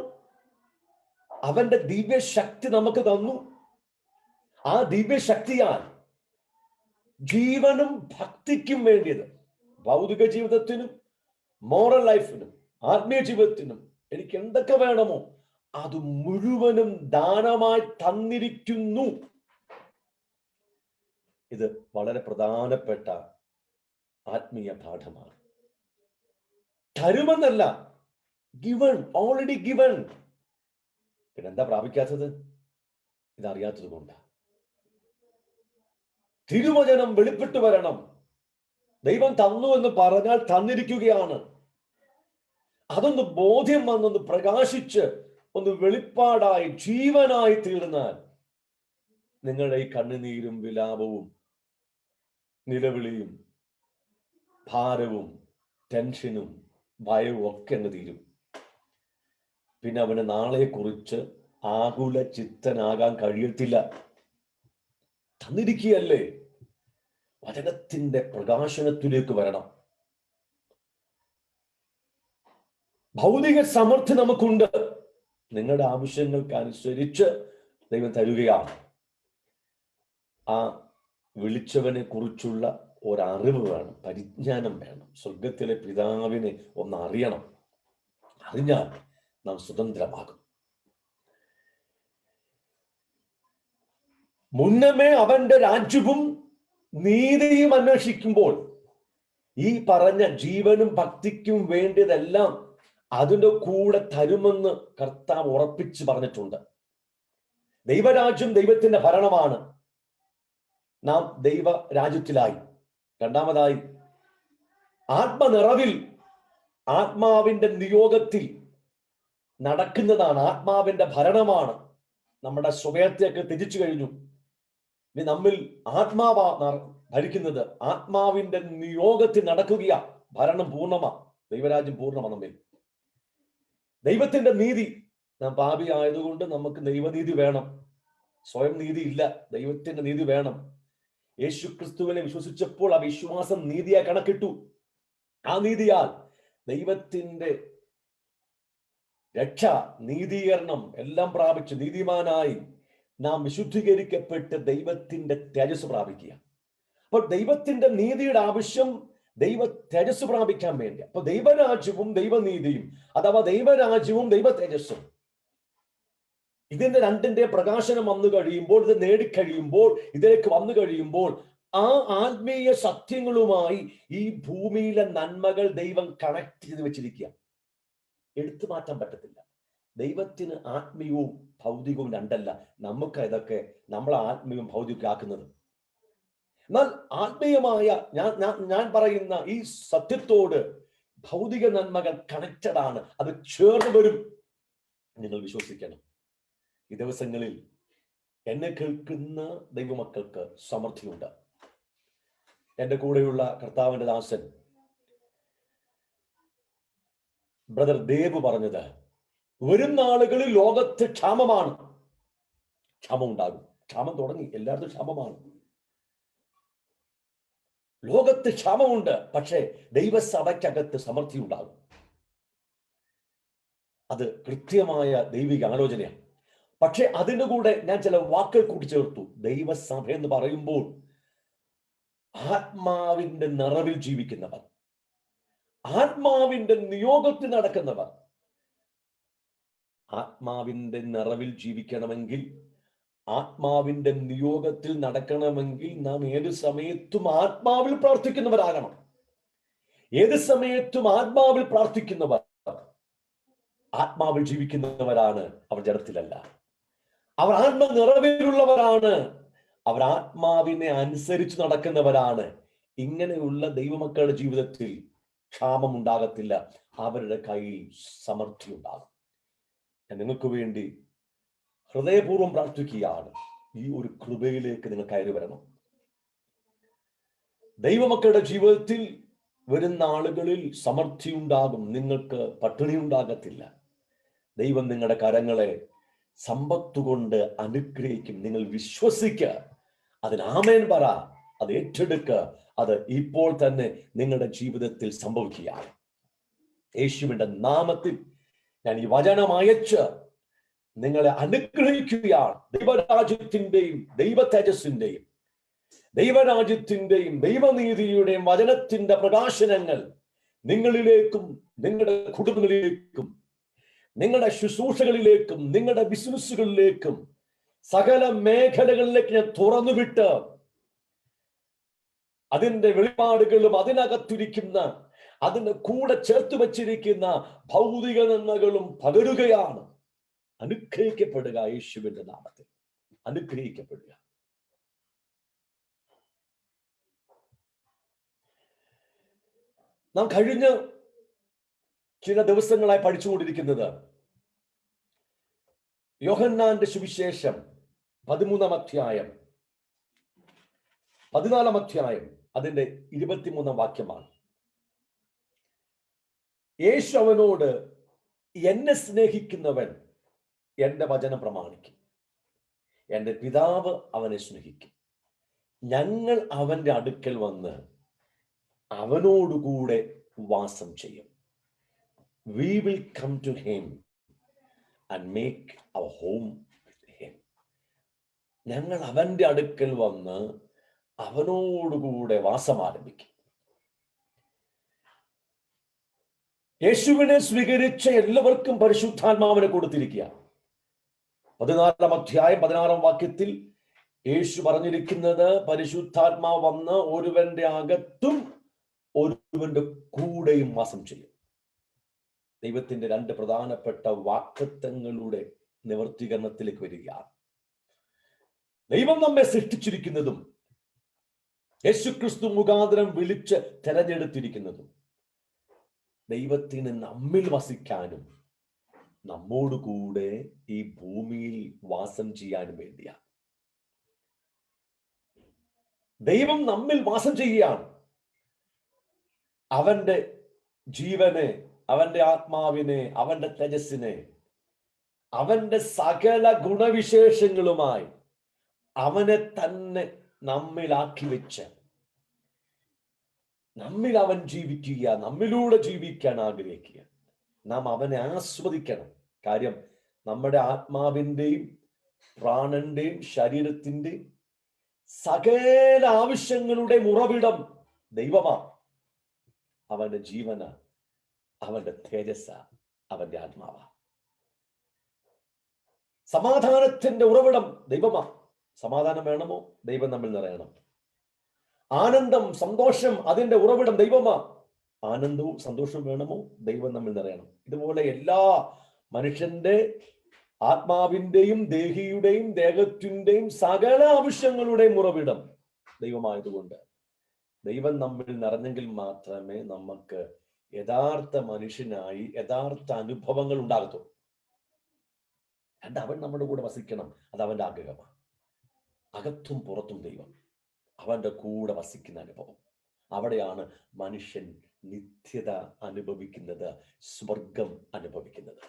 അവന്റെ ദിവ്യശക്തി നമുക്ക് തന്നു. ആ ദിവ്യശക്തിയാൽ ജീവനും ഭക്തിക്കും വേണ്ടിയത്, ഭൗതിക ജീവിതത്തിനും മോറൽ ലൈഫിനും ആത്മീയ ജീവിതത്തിനും എനിക്ക് എന്തൊക്കെ വേണമോ അത് മുഴുവനും ദാനമായി തന്നിരിക്കുന്നു. ഇത് വളരെ പ്രധാനപ്പെട്ട ആത്മീയ പാഠമാണ്. തരുമെന്നല്ല, ഗിവൺ, ഓൾറെഡി ഗിവൺ. പിന്നെന്താ പ്രാപിക്കാത്തത്? ഇതറിയാത്തത് കൊണ്ടാണ്. തിരുവചനം വെളിപ്പെട്ടു വരണം. ദൈവം തന്നു എന്ന് പറഞ്ഞാൽ തന്നിരിക്കുകയാണ്. അതൊന്ന് ബോധ്യം വന്നൊന്ന് പ്രകാശിച്ച് ഒന്ന് വെളിപ്പാടായി ജീവനായി തീർന്നാൽ നിങ്ങളുടെ ഈ കണ്ണുനീരും വിലാപവും നിലവിളിയും ഭാരവും ടെൻഷനും ഭയവും ഒക്കെ അങ്ങ് തീരും. പിന്നെ അവന് നാളെക്കുറിച്ച് ആകുല ചിത്തനാകാൻ കഴിയത്തില്ല. തന്നിരിക്കുകയല്ലേ. വചനത്തിന്റെ പ്രകാശനത്തിലേക്ക് വരണം. ഭൗതിക സമൃദ്ധി നമുക്കുണ്ട്. നിങ്ങളുടെ ആവശ്യങ്ങൾക്ക് അനുസരിച്ച് ദൈവം തരുകയാണ്. ആ വിളിച്ചവനെ കുറിച്ചുള്ള ഒരറിവ് വേണം, പരിജ്ഞാനം വേണം. സ്വർഗത്തിലെ പിതാവിനെ ഒന്ന് അറിയണം. അറിഞ്ഞാൽ നാം സ്വതന്ത്രമാകും. മുന്നമേ അവന്റെ രാജ്യവും നീതിയും അന്വേഷിക്കുമ്പോൾ ഈ പറഞ്ഞ ജീവനും ഭക്തിക്കും വേണ്ടിയതെല്ലാം അതിൻ്റെ കൂടെ തരുമെന്ന് കർത്താവ് ഉറപ്പിച്ച് പറഞ്ഞിട്ടുണ്ട്. ദൈവരാജ്യം ദൈവത്തിന്റെ ഭരണമാണ്. നാം ദൈവ രാജ്യത്തിലായി. രണ്ടാമതായി, ആത്മനിറവിൽ ആത്മാവിന്റെ നിയോഗത്തിൽ നടക്കുന്നതാണ്. ആത്മാവിന്റെ ഭരണമാണ്. നമ്മുടെ സ്വയത്തെയൊക്കെ തിരിച്ചു കഴിഞ്ഞു. ഇനി നമ്മിൽ ആത്മാവാ ഭരിക്കുന്നത്. ആത്മാവിന്റെ നിയോഗത്തിൽ നടക്കുകയാ. ഭരണം പൂർണ്ണമാ. ദൈവരാജ്യം പൂർണ്ണമാ നമ്മിൽ. ദൈവത്തിന്റെ നീതി. നാം പാപി ആയതുകൊണ്ട് നമുക്ക് ദൈവനീതി വേണം. സ്വയം നീതി ഇല്ല, ദൈവത്തിന്റെ നീതി വേണം. യേശു ക്രിസ്തുവിനെ വിശ്വസിച്ചപ്പോൾ ആ വിശ്വാസം നീതിയായി കണക്കിട്ടു. ആ നീതിയാൽ ദൈവത്തിന്റെ രക്ഷ, നീതീകരണം എല്ലാം പ്രാപിച്ച് നീതിമാനായി നാം വിശുദ്ധീകരിക്കപ്പെട്ട് ദൈവത്തിന്റെ തേജസ് പ്രാപിക്കുക. അപ്പോൾ ദൈവത്തിന്റെ നീതിയുടെ ആവശ്യം ദൈവ തേജസ് പ്രാപിക്കാൻ വേണ്ടി. അപ്പൊ ദൈവരാജ്യവും ദൈവനീതിയും, അഥവാ ദൈവരാജ്യവും ദൈവ തേജസ്സും, ഇതിന്റെ രണ്ടിന്റെ പ്രകാശനം വന്നു കഴിയുമ്പോൾ, ഇത് നേടിക്കഴിയുമ്പോൾ, ഇതിലേക്ക് വന്നു കഴിയുമ്പോൾ ആ ആത്മീയ സത്യങ്ങളുമായി ഈ ഭൂമിയിലെ നന്മകൾ ദൈവം കണക്ട് ചെയ്ത് വെച്ചിരിക്കുക. എടുത്തു മാറ്റാൻ പറ്റത്തില്ല. ദൈവത്തിന് ആത്മീയവും ഭൗതികവും രണ്ടല്ല. നമുക്ക് ഇതൊക്കെ നമ്മളെ ആത്മീയവും ഭൗതികവും ആക്കുന്നത്. എന്നാൽ ആത്മീയമായ ഞാൻ പറയുന്ന ഈ സത്യത്തോട് ഭൗതിക നന്മകൾ കണക്റ്റഡ് ആണ്. അത് ചേർന്ന് വരും. നിങ്ങൾ വിശ്വസിക്കണം. ഈ ദിവസങ്ങളിൽ എന്നെ കേൾക്കുന്ന ദൈവമക്കൾക്ക് സമൃദ്ധിയുണ്ട്. എന്റെ കൂടെയുള്ള കർത്താവിന്റെ ദാസൻ ബ്രദർ ദേവ് പറഞ്ഞത്, വരും നാളുകളിൽ ലോകത്ത് ക്ഷാമമാണ്. ക്ഷാമം ഉണ്ടാകും. ക്ഷാമം തുടങ്ങി. എല്ലായിടത്തും ക്ഷാമമാണ്. ലോകത്ത് ക്ഷാമമുണ്ട്. പക്ഷേ ദൈവസഭയ്ക്കകത്ത് സമൃദ്ധി ഉണ്ടാകും. അത് കൃത്യമായ ദൈവിക ആലോചനയാണ്. പക്ഷെ അതിൻ്റെ കൂടെ ഞാൻ ചില വാക്കുകൾ കൂട്ടിച്ചേർത്തു. ദൈവസഭ എന്ന് പറയുമ്പോൾ ആത്മാവിന്റെ നിറവിൽ ജീവിക്കുന്നവർ, ആത്മാവിന്റെ നിയോഗത്തിൽ നടക്കുന്നവർ. ആത്മാവിന്റെ നിറവിൽ ജീവിക്കണമെങ്കിൽ, ആത്മാവിന്റെ നിയോഗത്തിൽ നടക്കണമെങ്കിൽ നാം ഏത് സമയത്തും ആത്മാവിൽ പ്രാർത്ഥിക്കുന്നവരാകണം. ഏത് സമയത്തും ആത്മാവിൽ പ്രാർത്ഥിക്കുന്നവർ ആത്മാവിൽ ജീവിക്കുന്നവരാണ്. അവർ ജഡത്തിലല്ല. അവർ ആത്മനിറവിലുള്ളവരാണ്. അവർ ആത്മാവിനെ അനുസരിച്ച് നടക്കുന്നവരാണ്. ഇങ്ങനെയുള്ള ദൈവമക്കളുടെ ജീവിതത്തിൽ ക്ഷാമം ഉണ്ടാകത്തില്ല. അവരുടെ കയ്യിൽ സമൃദ്ധി ഉണ്ടാകും. ഞാൻ നിങ്ങൾക്ക് വേണ്ടി ഹൃദയപൂർവ്വം പ്രാർത്ഥിക്കുകയാണ്. ഈ ഒരു കൃപയിലേക്ക് നിങ്ങൾ കയറി വരണം. ദൈവമക്കളുടെ ജീവിതത്തിൽ വരുന്ന ആളുകളിൽ സമൃദ്ധി ഉണ്ടാകും. നിങ്ങൾക്ക് പട്ടിണി ഉണ്ടാകത്തില്ല. ദൈവം നിങ്ങളുടെ കരങ്ങളെ സമ്പത്തുകൊണ്ട് അനുഗ്രഹിക്കും. നിങ്ങൾ വിശ്വസിക്കുക, അതിന് ആമേൻ പറ, അത് ഏറ്റെടുക്കുക. അത് ഇപ്പോൾ തന്നെ നിങ്ങളുടെ ജീവിതത്തിൽ സംഭവിക്കുകയാണ്. യേശുവിന്റെ നാമത്തിൽ ഞാൻ ഈ വചനം അയച്ച് നിങ്ങളെ അനുഗ്രഹിക്കുകയാണ്. ദൈവരാജ്യത്തിന്റെയും ദൈവ തേജസ്സിന്റെയും ദൈവരാജ്യത്തിന്റെയും ദൈവനീതിയുടെയും വചനത്തിന്റെ പ്രകാശനങ്ങൾ നിങ്ങളിലേക്കും നിങ്ങളുടെ കുടുംബങ്ങളിലേക്കും നിങ്ങളുടെ ശുശ്രൂഷകളിലേക്കും നിങ്ങളുടെ ബിസിനസ്സുകളിലേക്കും സകല മേഖലകളിലേക്ക് ഞാൻ തുറന്നുവിട്ട് അതിന്റെ വെളിപ്പാടുകളും അതിനകത്തിരിക്കുന്ന അതിന് കൂടെ ചേർത്ത് വച്ചിരിക്കുന്ന ഭൗതിക നന്മകളും പകരുകയാണ്. അനുഗ്രഹിക്കപ്പെടുക യേശുവിന്റെ നാമത്തിൽ, അനുഗ്രഹിക്കപ്പെടുക. നാം കഴിഞ്ഞ ചില ദിവസങ്ങളായി പഠിച്ചുകൊണ്ടിരിക്കുന്നത് യോഹന്നാന്റെ സുവിശേഷം 13-ാം അധ്യായം 14-ാം അധ്യായം അതിന്റെ 23-ാം വാക്യമാണ്. യേശു അവനോട്, എന്നെ സ്നേഹിക്കുന്നവൻ എന്റെ വചനം പ്രമാണിക്കും, എന്റെ പിതാവ് അവനെ സ്നേഹിക്കും, ഞങ്ങൾ അവന്റെ അടുക്കൽ വന്ന് അവനോടുകൂടെ വാസം ചെയ്യും. We will come to him and make our home with him. ഞങ്ങൾ അവന്റെ അടുക്കൽ വന്ന് അവനോടുകൂടെ വാസം ആരംഭിക്കും. യേശുവിനെ സ്വീകരിച്ച എല്ലാവർക്കും പരിശുദ്ധാത്മാവിനെ കൊടുത്തിരിക്കുക. 14-ാം അധ്യായം 16-ാം വാക്യത്തിൽ യേശു പറഞ്ഞിരിക്കുന്നത്, പരിശുദ്ധാത്മാവ് വന്ന് ഒരുവന്റെ അകത്തും ഒരുവന്റെ കൂടെയും വാസം ചെയ്യും. ദൈവത്തിന്റെ രണ്ട് പ്രധാനപ്പെട്ട വാഗ്ദത്തങ്ങളുടെ നിവർത്തീകരണത്തിലേക്ക് വരികയാണ്. ദൈവം നമ്മെ സൃഷ്ടിച്ചിരിക്കുന്നതും യേശുക്രിസ്തു മുഖാന്തരം വിളിച്ച് തെരഞ്ഞെടുത്തിരിക്കുന്നതും ദൈവത്തിന് നമ്മിൽ വസിക്കാനും നമ്മോടുകൂടെ ഈ ഭൂമിയിൽ വാസം ചെയ്യാനും വേണ്ടിയാണ്. ദൈവം നമ്മിൽ വാസം ചെയ്യുകയാണ്. അവന്റെ ജീവനെ, അവന്റെ ആത്മാവിനെ, അവന്റെ തേജസ്സിനെ, അവന്റെ സകല ഗുണവിശേഷങ്ങളുമായി അവനെ തന്നെ നമ്മിലാക്കി വെച്ച് നമ്മിൽ അവൻ ജീവിക്കുക, നമ്മിലൂടെ ജീവിക്കാൻ ആഗ്രഹിക്കുക. നാം അവനെ ആസ്വദിക്കണം. കാര്യം നമ്മുടെ ആത്മാവിൻ്റെയും പ്രാണന്റെയും ശരീരത്തിൻ്റെയും സകല ആവശ്യങ്ങളുടെയും ഉറവിടം ദൈവമാണ്. അവന്റെ ജീവന, അവന്റെ തേജസ്സ, അവന്റെ ആത്മാവ. സമാധാനത്തിന്റെ ഉറവിടം ദൈവമാ. സമാധാനം വേണമോ? ദൈവം നമ്മിൽ നിറയണം. ആനന്ദം, സന്തോഷം, അതിന്റെ ഉറവിടം ദൈവമാ. ആനന്ദവും സന്തോഷവും വേണമോ? ദൈവം നമ്മിൽ നിറയണം. ഇതുപോലെ എല്ലാ മനുഷ്യന്റെ ആത്മാവിന്റെയും ദേഹിയുടെയും ദേഹത്തിന്റെയും സകല ആവശ്യങ്ങളുടെയും ഉറവിടം ദൈവമായതുകൊണ്ട് ദൈവം നമ്മിൽ നിറഞ്ഞെങ്കിൽ മാത്രമേ നമുക്ക് യഥാർത്ഥ മനുഷ്യനായി യഥാർത്ഥ അനുഭവങ്ങൾ ഉണ്ടാകത്തുള്ളൂ. അവൻ നമ്മുടെ കൂടെ വസിക്കണം, അത് അവന്റെ ആഗ്രഹമാണ്. അകത്തും പുറത്തും ദൈവം, അവന്റെ കൂടെ വസിക്കുന്ന അനുഭവം. അവിടെയാണ് മനുഷ്യൻ നിത്യത അനുഭവിക്കുന്നത്, സ്വർഗം അനുഭവിക്കുന്നത്.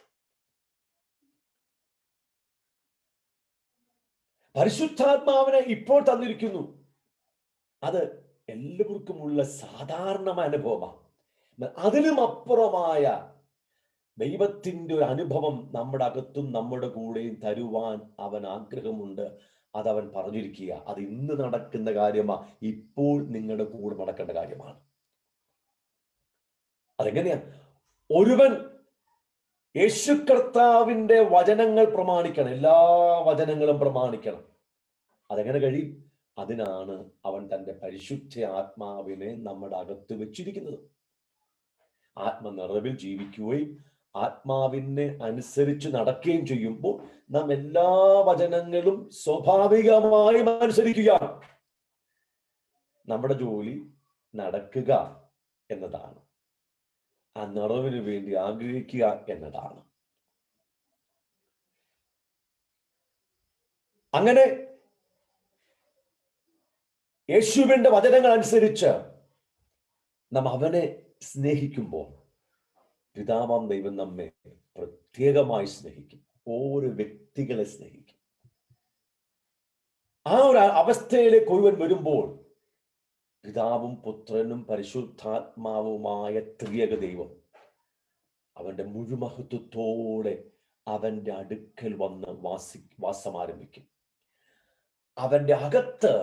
പരിശുദ്ധാത്മാവിനെ ഇപ്പോൾ തന്നിരിക്കുന്നു. അത് എല്ലാവർക്കുമുള്ള സാധാരണമായ അനുഭവമാണ്. അതിലും അപ്പുറമായ ദൈവത്തിന്റെ ഒരു അനുഭവം നമ്മുടെ അകത്തും നമ്മുടെ കൂടെയും തരുവാൻ അവൻ ആഗ്രഹമുണ്ട്. അതവൻ പറഞ്ഞിരിക്കുക. അത് ഇന്ന് നടക്കുന്ന കാര്യമാണ്, ഇപ്പോൾ നിങ്ങളുടെ കൂടെ നടക്കേണ്ട കാര്യമാണ്. അതെങ്ങനെയാ? ഒരുവൻ യേശു കർത്താവിന്റെ വചനങ്ങൾ പ്രമാണിക്കണം, എല്ലാ വചനങ്ങളും പ്രമാണിക്കണം. അതെങ്ങനെ കഴിയും? അതിനാണ് അവൻ തന്റെ പരിശുദ്ധ ആത്മാവിനെ നമ്മുടെ അകത്ത് വെച്ചിരിക്കുന്നത്. ആത്മനിറവിൽ ജീവിക്കുകയും ആത്മാവിനെ അനുസരിച്ച് നടക്കുകയും ചെയ്യുമ്പോൾ നാം എല്ലാ വചനങ്ങളും സ്വാഭാവികമായും അനുസരിക്കുകയാണ്. നമ്മുടെ ജോലി നടക്കുക എന്നതാണ്, ആ നിറവിന് വേണ്ടി ആഗ്രഹിക്കുക എന്നതാണ്. അങ്ങനെ യേശുവിന്റെ വചനങ്ങൾ അനുസരിച്ച് നാം അവനെ സ്നേഹിക്കുമ്പോൾ പിതാവാം ദൈവം നമ്മെ പ്രത്യേകമായി സ്നേഹിക്കും, ഓരോ വ്യക്തികളെ സ്നേഹിക്കും. ആ ഒരു അവസ്ഥയിലേക്ക് ഒരുവൻ വരുമ്പോൾ പിതാവും പുത്രനും പരിശുദ്ധാത്മാവുമായ ത്രിയേക ദൈവം അവന്റെ മുഴുമഹത്വത്തോടെ അവന്റെ അടുക്കൽ വന്ന് വാസം ആരംഭിക്കും. അവന്റെ അകത്ത്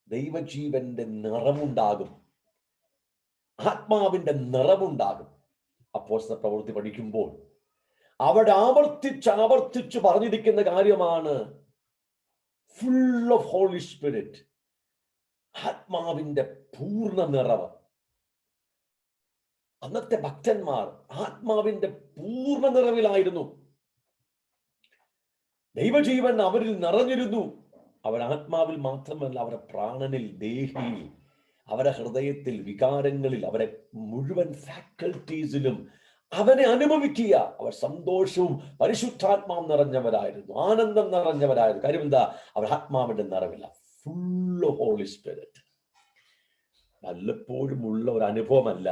ദൈവജീവന്റെ നിറമുണ്ടാകും, ആത്മാവിന്റെ നിറമുണ്ടാകും. അപ്പോസ്തല പ്രവൃത്തി പഠിക്കുമ്പോൾ അവിടെ ആവർത്തിച്ച് പറഞ്ഞിരിക്കുന്ന കാര്യമാണ്, ഫുൾ ഓഫ് ഹോളി സ്പിരിറ്റ്. ആത്മാവിന്റെ പൂർണ്ണ നിറവ്. അന്നത്തെ ഭക്തന്മാർ ആത്മാവിന്റെ പൂർണ്ണ നിറവിലായിരുന്നു. ദൈവജീവൻ അവരിൽ നിറഞ്ഞിരുന്നു. അവർ ആത്മാവിൽ മാത്രമല്ല, അവരുടെ പ്രാണനിൽ, ദേഹിയിൽ, അവരുടെ ഹൃദയത്തിൽ, വികാരങ്ങളിൽ, അവരെ മുഴുവൻ ഫാക്കൽറ്റീസിലും അവനെ അനുഭവിക്കുക. അവർ സന്തോഷവും പരിശുദ്ധാത്മാവ് നിറഞ്ഞവരായിരുന്നു, ആനന്ദം നിറഞ്ഞവരായിരുന്നു. കാര്യം എന്താ? അവർ ആത്മാവിന്റെ നിറവില്ല, ഫുൾ ഹോളി സ്പിരിറ്റ്. വല്ലപ്പോഴും ഉള്ള ഒരു അനുഭവമല്ല,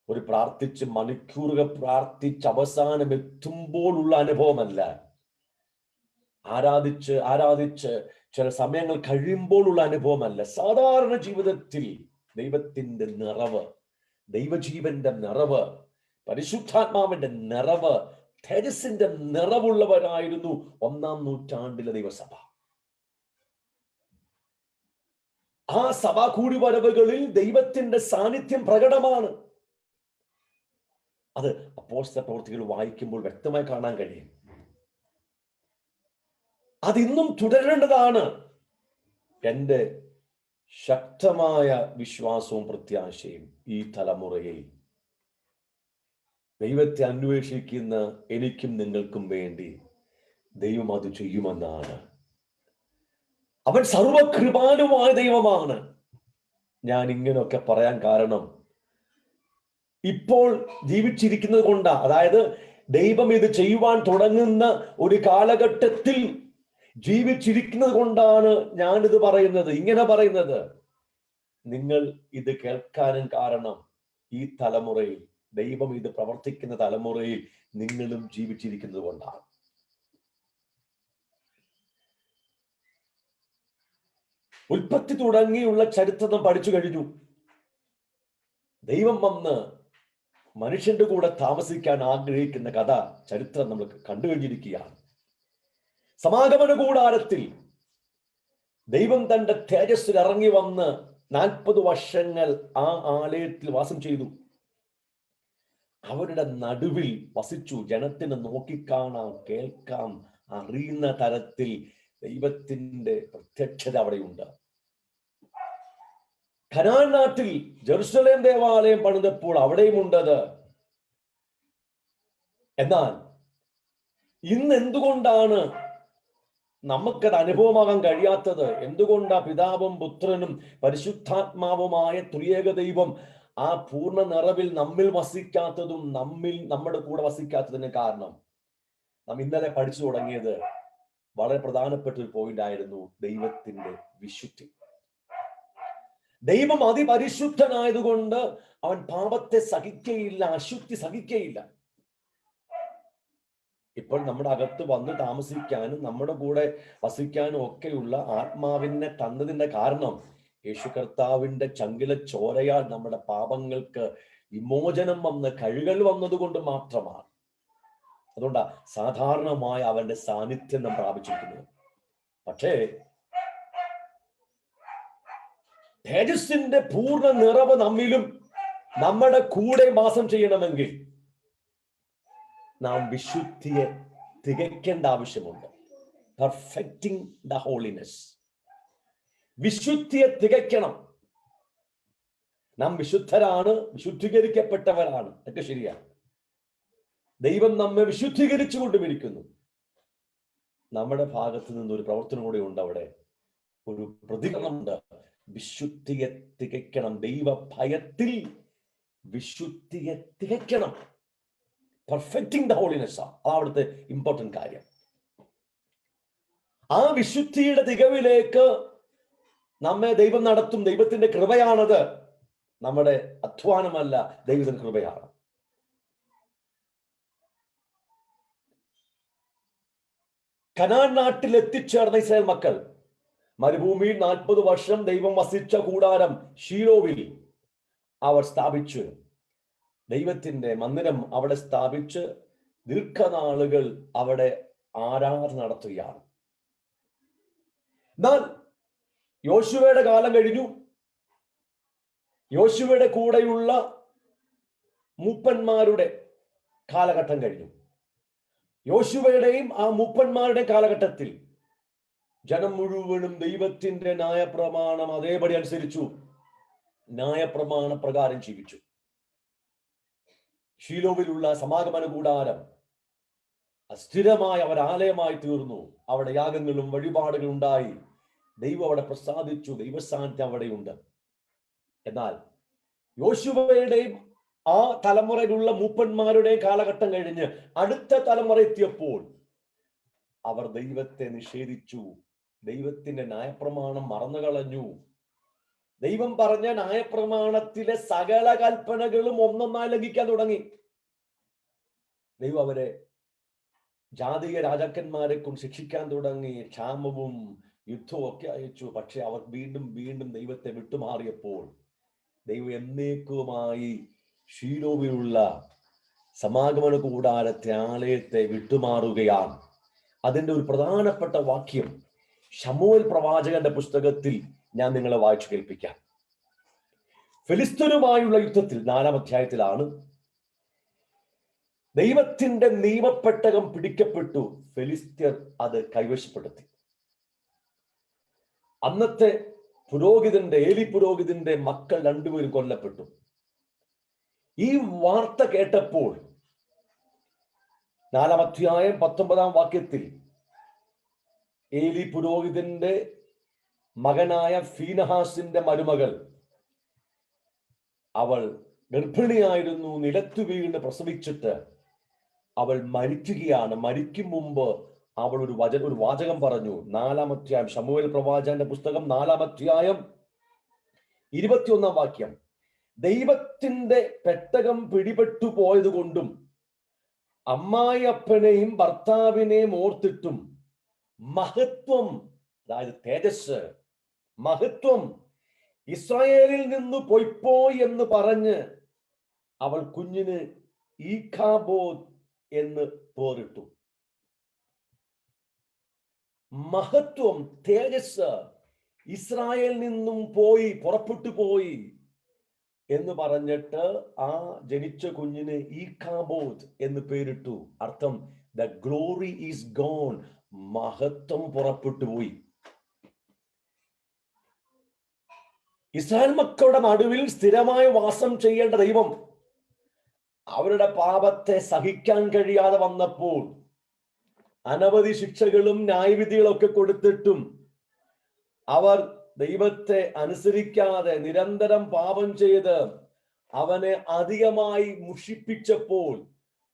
ഒരു പ്രാർത്ഥിച്ച് മണിക്കൂറുകൾ പ്രാർത്ഥിച്ച് അവസാനം എത്തുമ്പോഴുള്ള അനുഭവമല്ല, ആരാധിച്ച് ചില സമയങ്ങൾ കഴിയുമ്പോഴുള്ള അനുഭവമല്ല. സാധാരണ ജീവിതത്തിൽ ദൈവത്തിന്റെ നിറവ്, ദൈവജീവന്റെ നിറവ്, പരിശുദ്ധാത്മാവിന്റെ നിറവ്, തേജസ്സിന്റെ നിറവുള്ളവരായിരുന്നു 1-ാം നൂറ്റാണ്ടിലെ ദൈവസഭ. ആ സഭാ കൂടിവരവുകളിൽ ദൈവത്തിന്റെ സാന്നിധ്യം പ്രകടമാണ്. അത് അപ്പോസ്തല പ്രവൃത്തികൾ വായിക്കുമ്പോൾ വ്യക്തമായി കാണാൻ കഴിയും. അതിന്നും തുടരേണ്ടതാണ്. എൻ്റെ ശക്തമായ വിശ്വാസവും പ്രത്യാശയും ഈ തലമുറയിൽ ദൈവത്തെ അന്വേഷിക്കുന്ന എനിക്കും നിങ്ങൾക്കും വേണ്ടി ദൈവം അത് ചെയ്യുമെന്നാണ്. അവൻ സർവകൃപാലുമായ ദൈവമാണ്. ഞാൻ ഇങ്ങനെയൊക്കെ പറയാൻ കാരണം ഇപ്പോൾ ജീവിച്ചിരിക്കുന്നത് കൊണ്ടാ. അതായത് ദൈവം ഇത് ചെയ്യുവാൻ തുടങ്ങുന്ന ഒരു കാലഘട്ടത്തിൽ ജീവിച്ചിരിക്കുന്നത് കൊണ്ടാണ് ഞാനിത് പറയുന്നത്, ഇങ്ങനെ പറയുന്നത്. നിങ്ങൾ ഇത് കേൾക്കാനും കാരണം ഈ തലമുറയിൽ, ദൈവം ഇത് പ്രവർത്തിക്കുന്ന തലമുറയിൽ നിങ്ങളും ജീവിച്ചിരിക്കുന്നത് കൊണ്ടാണ്. ഉൽപ്പത്തി തുടങ്ങിയുള്ള ചരിത്രം നാം പഠിച്ചു കഴിഞ്ഞു. ദൈവം വന്ന് മനുഷ്യന്റെ കൂടെ താമസിക്കാൻ ആഗ്രഹിക്കുന്ന കഥ, ചരിത്രം നമ്മൾ കണ്ടു കഴിഞ്ഞിരിക്കുകയാണ്. സമാഗമന കൂടാരത്തിൽ ദൈവം തന്റെ തേജസ്സിൽ ഇറങ്ങി വന്ന് 40 വർഷങ്ങൾ ആ ആലയത്തിൽ വാസം ചെയ്തു. അവരുടെ നടുവിൽ വസിച്ചു. ജനത്തിന് നോക്കിക്കാണാം, കേൾക്കാം, അറിയുന്ന തരത്തിൽ ദൈവത്തിന്റെ പ്രത്യക്ഷത അവിടെയുണ്ട്. കനാൻ നാട്ടിൽ ജെറുസലേം ദേവാലയം പണിതപ്പോൾ അവിടെയും ഉണ്ടത്. എന്നാൽ ഇന്ന് എന്തുകൊണ്ടാണ് നമുക്കത് അനുഭവമാകാൻ കഴിയാത്തത്? എന്തുകൊണ്ടാ പിതാവും പുത്രനും പരിശുദ്ധാത്മാവുമായ ത്രിയേക ദൈവം ആ പൂർണ്ണ നിറവിൽ നമ്മിൽ വസിക്കാത്തതും നമ്മുടെ കൂടെ വസിക്കാത്തതിന് കാരണം? നാം ഇന്നലെ പഠിച്ചു തുടങ്ങിയത് വളരെ പ്രധാനപ്പെട്ട ഒരു പോയിന്റ് ആയിരുന്നു, ദൈവത്തിന്റെ വിശുദ്ധി. ദൈവം അതിപരിശുദ്ധനായതുകൊണ്ട് അവൻ പാപത്തെ സഹിക്കയില്ല, അശുദ്ധി സഹിക്കയില്ല. ഇപ്പോൾ നമ്മുടെ അകത്ത് വന്ന് താമസിക്കാനും നമ്മുടെ കൂടെ വസിക്കാനും ഒക്കെയുള്ള ആത്മാവിനെ തന്നതിന്റെ കാരണം യേശു കർത്താവിന്റെ ചങ്കില ചോരയാൽ നമ്മുടെ പാപങ്ങൾക്ക് വിമോചനം വന്ന് കഴുകൽ വന്നതുകൊണ്ട് മാത്രമാണ്. അതുകൊണ്ടാ സാധാരണമായ അവന്റെ സാന്നിധ്യം നാം പ്രാപിച്ചിരിക്കുന്നത്. പക്ഷേ തേജസ്സിന്റെ പൂർണ്ണ നിറവ് നമ്മിലും നമ്മുടെ കൂടെ വാസം ചെയ്യണമെങ്കിൽ നാം വിശുദ്ധിയെ തികയ്ക്കേണ്ട ആവശ്യമുണ്ട്. Perfecting the holiness. വിശുദ്ധിയെ തികയ്ക്കണം. നാം വിശുദ്ധരാണ്, വിശുദ്ധീകരിക്കപ്പെട്ടവരാണ്, ഒക്കെ ശരിയാണ്. ദൈവം നമ്മെ വിശുദ്ധീകരിച്ചു കൊണ്ടുമിരിക്കുന്നു. നമ്മുടെ ഭാഗത്ത് നിന്നൊരു പ്രവർത്തനം കൂടെ ഉണ്ട്. അവിടെ ഒരു പ്രതികരണമുണ്ട്. വിശുദ്ധിയെ തികയ്ക്കണം. ദൈവ ഭയത്തിൽ വിശുദ്ധിയെ തികയ്ക്കണം. പെർഫെക്റ്റിംഗ് ദ ഹോളിനെസ് ആണ് അവിടുത്തെ ഇമ്പോർട്ടന്റ് കാര്യം. ആ വിശുദ്ധിയുടെ തികവിലേക്ക് നമ്മെ ദൈവം നടത്തും. ദൈവത്തിന്റെ കൃപയാണത്, നമ്മുടെ അധ്വാനമല്ല, ദൈവത്തിന്റെ കൃപയാണ്. കനാൻ നാട്ടിൽ എത്തിച്ചേർന്ന ഇസ്രായേൽ മക്കൾ മരുഭൂമിയിൽ 40 വർഷം ദൈവം വസിച്ച കൂടാരം ശീലോവിൽ അവർ സ്ഥാപിച്ചു. ദൈവത്തിന്റെ മന്ദിരം അവിടെ സ്ഥാപിച്ച് ദീർഘനാളുകൾ അവിടെ ആരാധന നടത്തുകയാണ്. എന്നാൽ യോശുവയുടെ കാലം കഴിഞ്ഞു. യോശുവയുടെ കൂടെയുള്ള മൂപ്പന്മാരുടെ കാലഘട്ടം കഴിഞ്ഞു. യോശുവയുടെയും ആ മൂപ്പന്മാരുടെ കാലഘട്ടത്തിൽ ജനം മുഴുവനും ദൈവത്തിന്റെ ന്യായപ്രമാണം അതേപടി അനുസരിച്ചു, ന്യായപ്രമാണ പ്രകാരം ജീവിച്ചു. ഷീലോവിലുള്ള സമാഗമന കൂടാരം സ്ഥിരമായ ഒരാലയമായി തീർന്നു. അവിടെ യാഗങ്ങളും വഴിപാടുകളും ഉണ്ടായി. ദൈവം അവിടെ പ്രസാദിച്ചു, ദൈവസാന്നിധ്യം അവിടെയുണ്ട്. എന്നാൽ യോശുവയുടെയും ആ തലമുറയിലുള്ള മൂപ്പന്മാരുടെയും കാലഘട്ടം കഴിഞ്ഞ് അടുത്ത തലമുറ എത്തിയപ്പോൾ അവർ ദൈവത്തെ നിഷേധിച്ചു, ദൈവത്തിന്റെ ന്യായപ്രമാണം മറന്നുകളഞ്ഞു. ദൈവം പറഞ്ഞ ന്യായപ്രമാണത്തിലെ സകല കൽപ്പനകളും ഒന്നൊന്നായി ലംഘിക്കാൻ തുടങ്ങി. ദൈവം അവരെ ജാതീയ രാജാക്കന്മാരെ കൊണ്ട് ശിക്ഷിക്കാൻ തുടങ്ങി. ക്ഷാമവും യുദ്ധവും ഒക്കെ അയച്ചു. പക്ഷെ അവർ വീണ്ടും വീണ്ടും ദൈവത്തെ വിട്ടുമാറിയപ്പോൾ ദൈവം എന്നേക്കുമായി ഷീലോവിലുള്ള സമാഗമന കൂടാരത്തെ, ആലയത്തെ വിട്ടുമാറുകയാണ്. അതിന്റെ ഒരു പ്രധാനപ്പെട്ട വാക്യം ശമൂവേൽ പ്രവാചകന്റെ പുസ്തകത്തിൽ ഞാൻ നിങ്ങളെ വായിച്ചു കേൾപ്പിക്കാം. ഫെലിസ്ത്യനുമായുള്ള യുദ്ധത്തിൽ 4-ാം അധ്യായത്തിലാണ് ദൈവത്തിന്റെ നിയമപ്പെട്ടകം പിടിക്കപ്പെട്ടു. ഫെലിസ്ത്യർ അത് കൈവശപ്പെടുത്തി. അന്നത്തെ പുരോഹിതന്റെ, ഏലി പുരോഹിതന്റെ മക്കൾ 2 പേരും കൊല്ലപ്പെട്ടു. ഈ വാർത്ത കേട്ടപ്പോൾ 4-ാം അധ്യായം 19-ാം വാക്യത്തിൽ ഏലി പുരോഹിതന്റെ മകനായ ഫീനഹാസിന്റെ മരുമകൾ, അവൾ ഗർഭിണിയായിരുന്നു, നിലത്തു വീണ് പ്രസവിച്ചിട്ട് അവൾ മരിക്കുകയാണ്. മരിക്കും മുമ്പ് അവൾ ഒരു വാചകം പറഞ്ഞു. 4-ാം അധ്യായം, ശമൂവേൽ പ്രവാചകന്റെ പുസ്തകം 4-ാം അധ്യായം 21-ാം വാക്യം, ദൈവത്തിന്റെ പെട്ടകം പിടിപെട്ടു പോയത് കൊണ്ടും അമ്മായിയപ്പനെയും ഭർത്താവിനെയും ഓർത്തിട്ടും മഹത്വം, അതായത് തേജസ്, മഹത്വം ഇസ്രായേലിൽ നിന്ന് പോയിപ്പോയി എന്ന് പറഞ്ഞ് അവൾ കുഞ്ഞിന് ഈഖാബോദ് എന്ന് പേരിട്ടു. മഹത്വം, തേജസ് ഇസ്രായേലിൽ നിന്നും പോയി, പുറപ്പെട്ടു പോയി എന്ന് പറഞ്ഞിട്ട് ആ ജനിച്ച കുഞ്ഞിന് ഈഖാബോദ് എന്ന് പേരിട്ടു. അർത്ഥം ദ ഗ്ലോറി ഈസ് ഗോൺ, മഹത്വം പുറപ്പെട്ടു പോയി. ഇസ്രായേൽ മക്കളുടെ നടുവിൽ സ്ഥിരമായി വാസം ചെയ്യേണ്ട ദൈവം അവരുടെ പാപത്തെ സഹിക്കാൻ കഴിയാതെ വന്നപ്പോൾ അനവധി ശിക്ഷകളും ന്യായവിധികളും ഒക്കെ കൊടുത്തിട്ടും അവർ ദൈവത്തെ അനുസരിക്കാതെ നിരന്തരം പാപം ചെയ്ത് അവനെ അധികമായി മുഷിപ്പിച്ചപ്പോൾ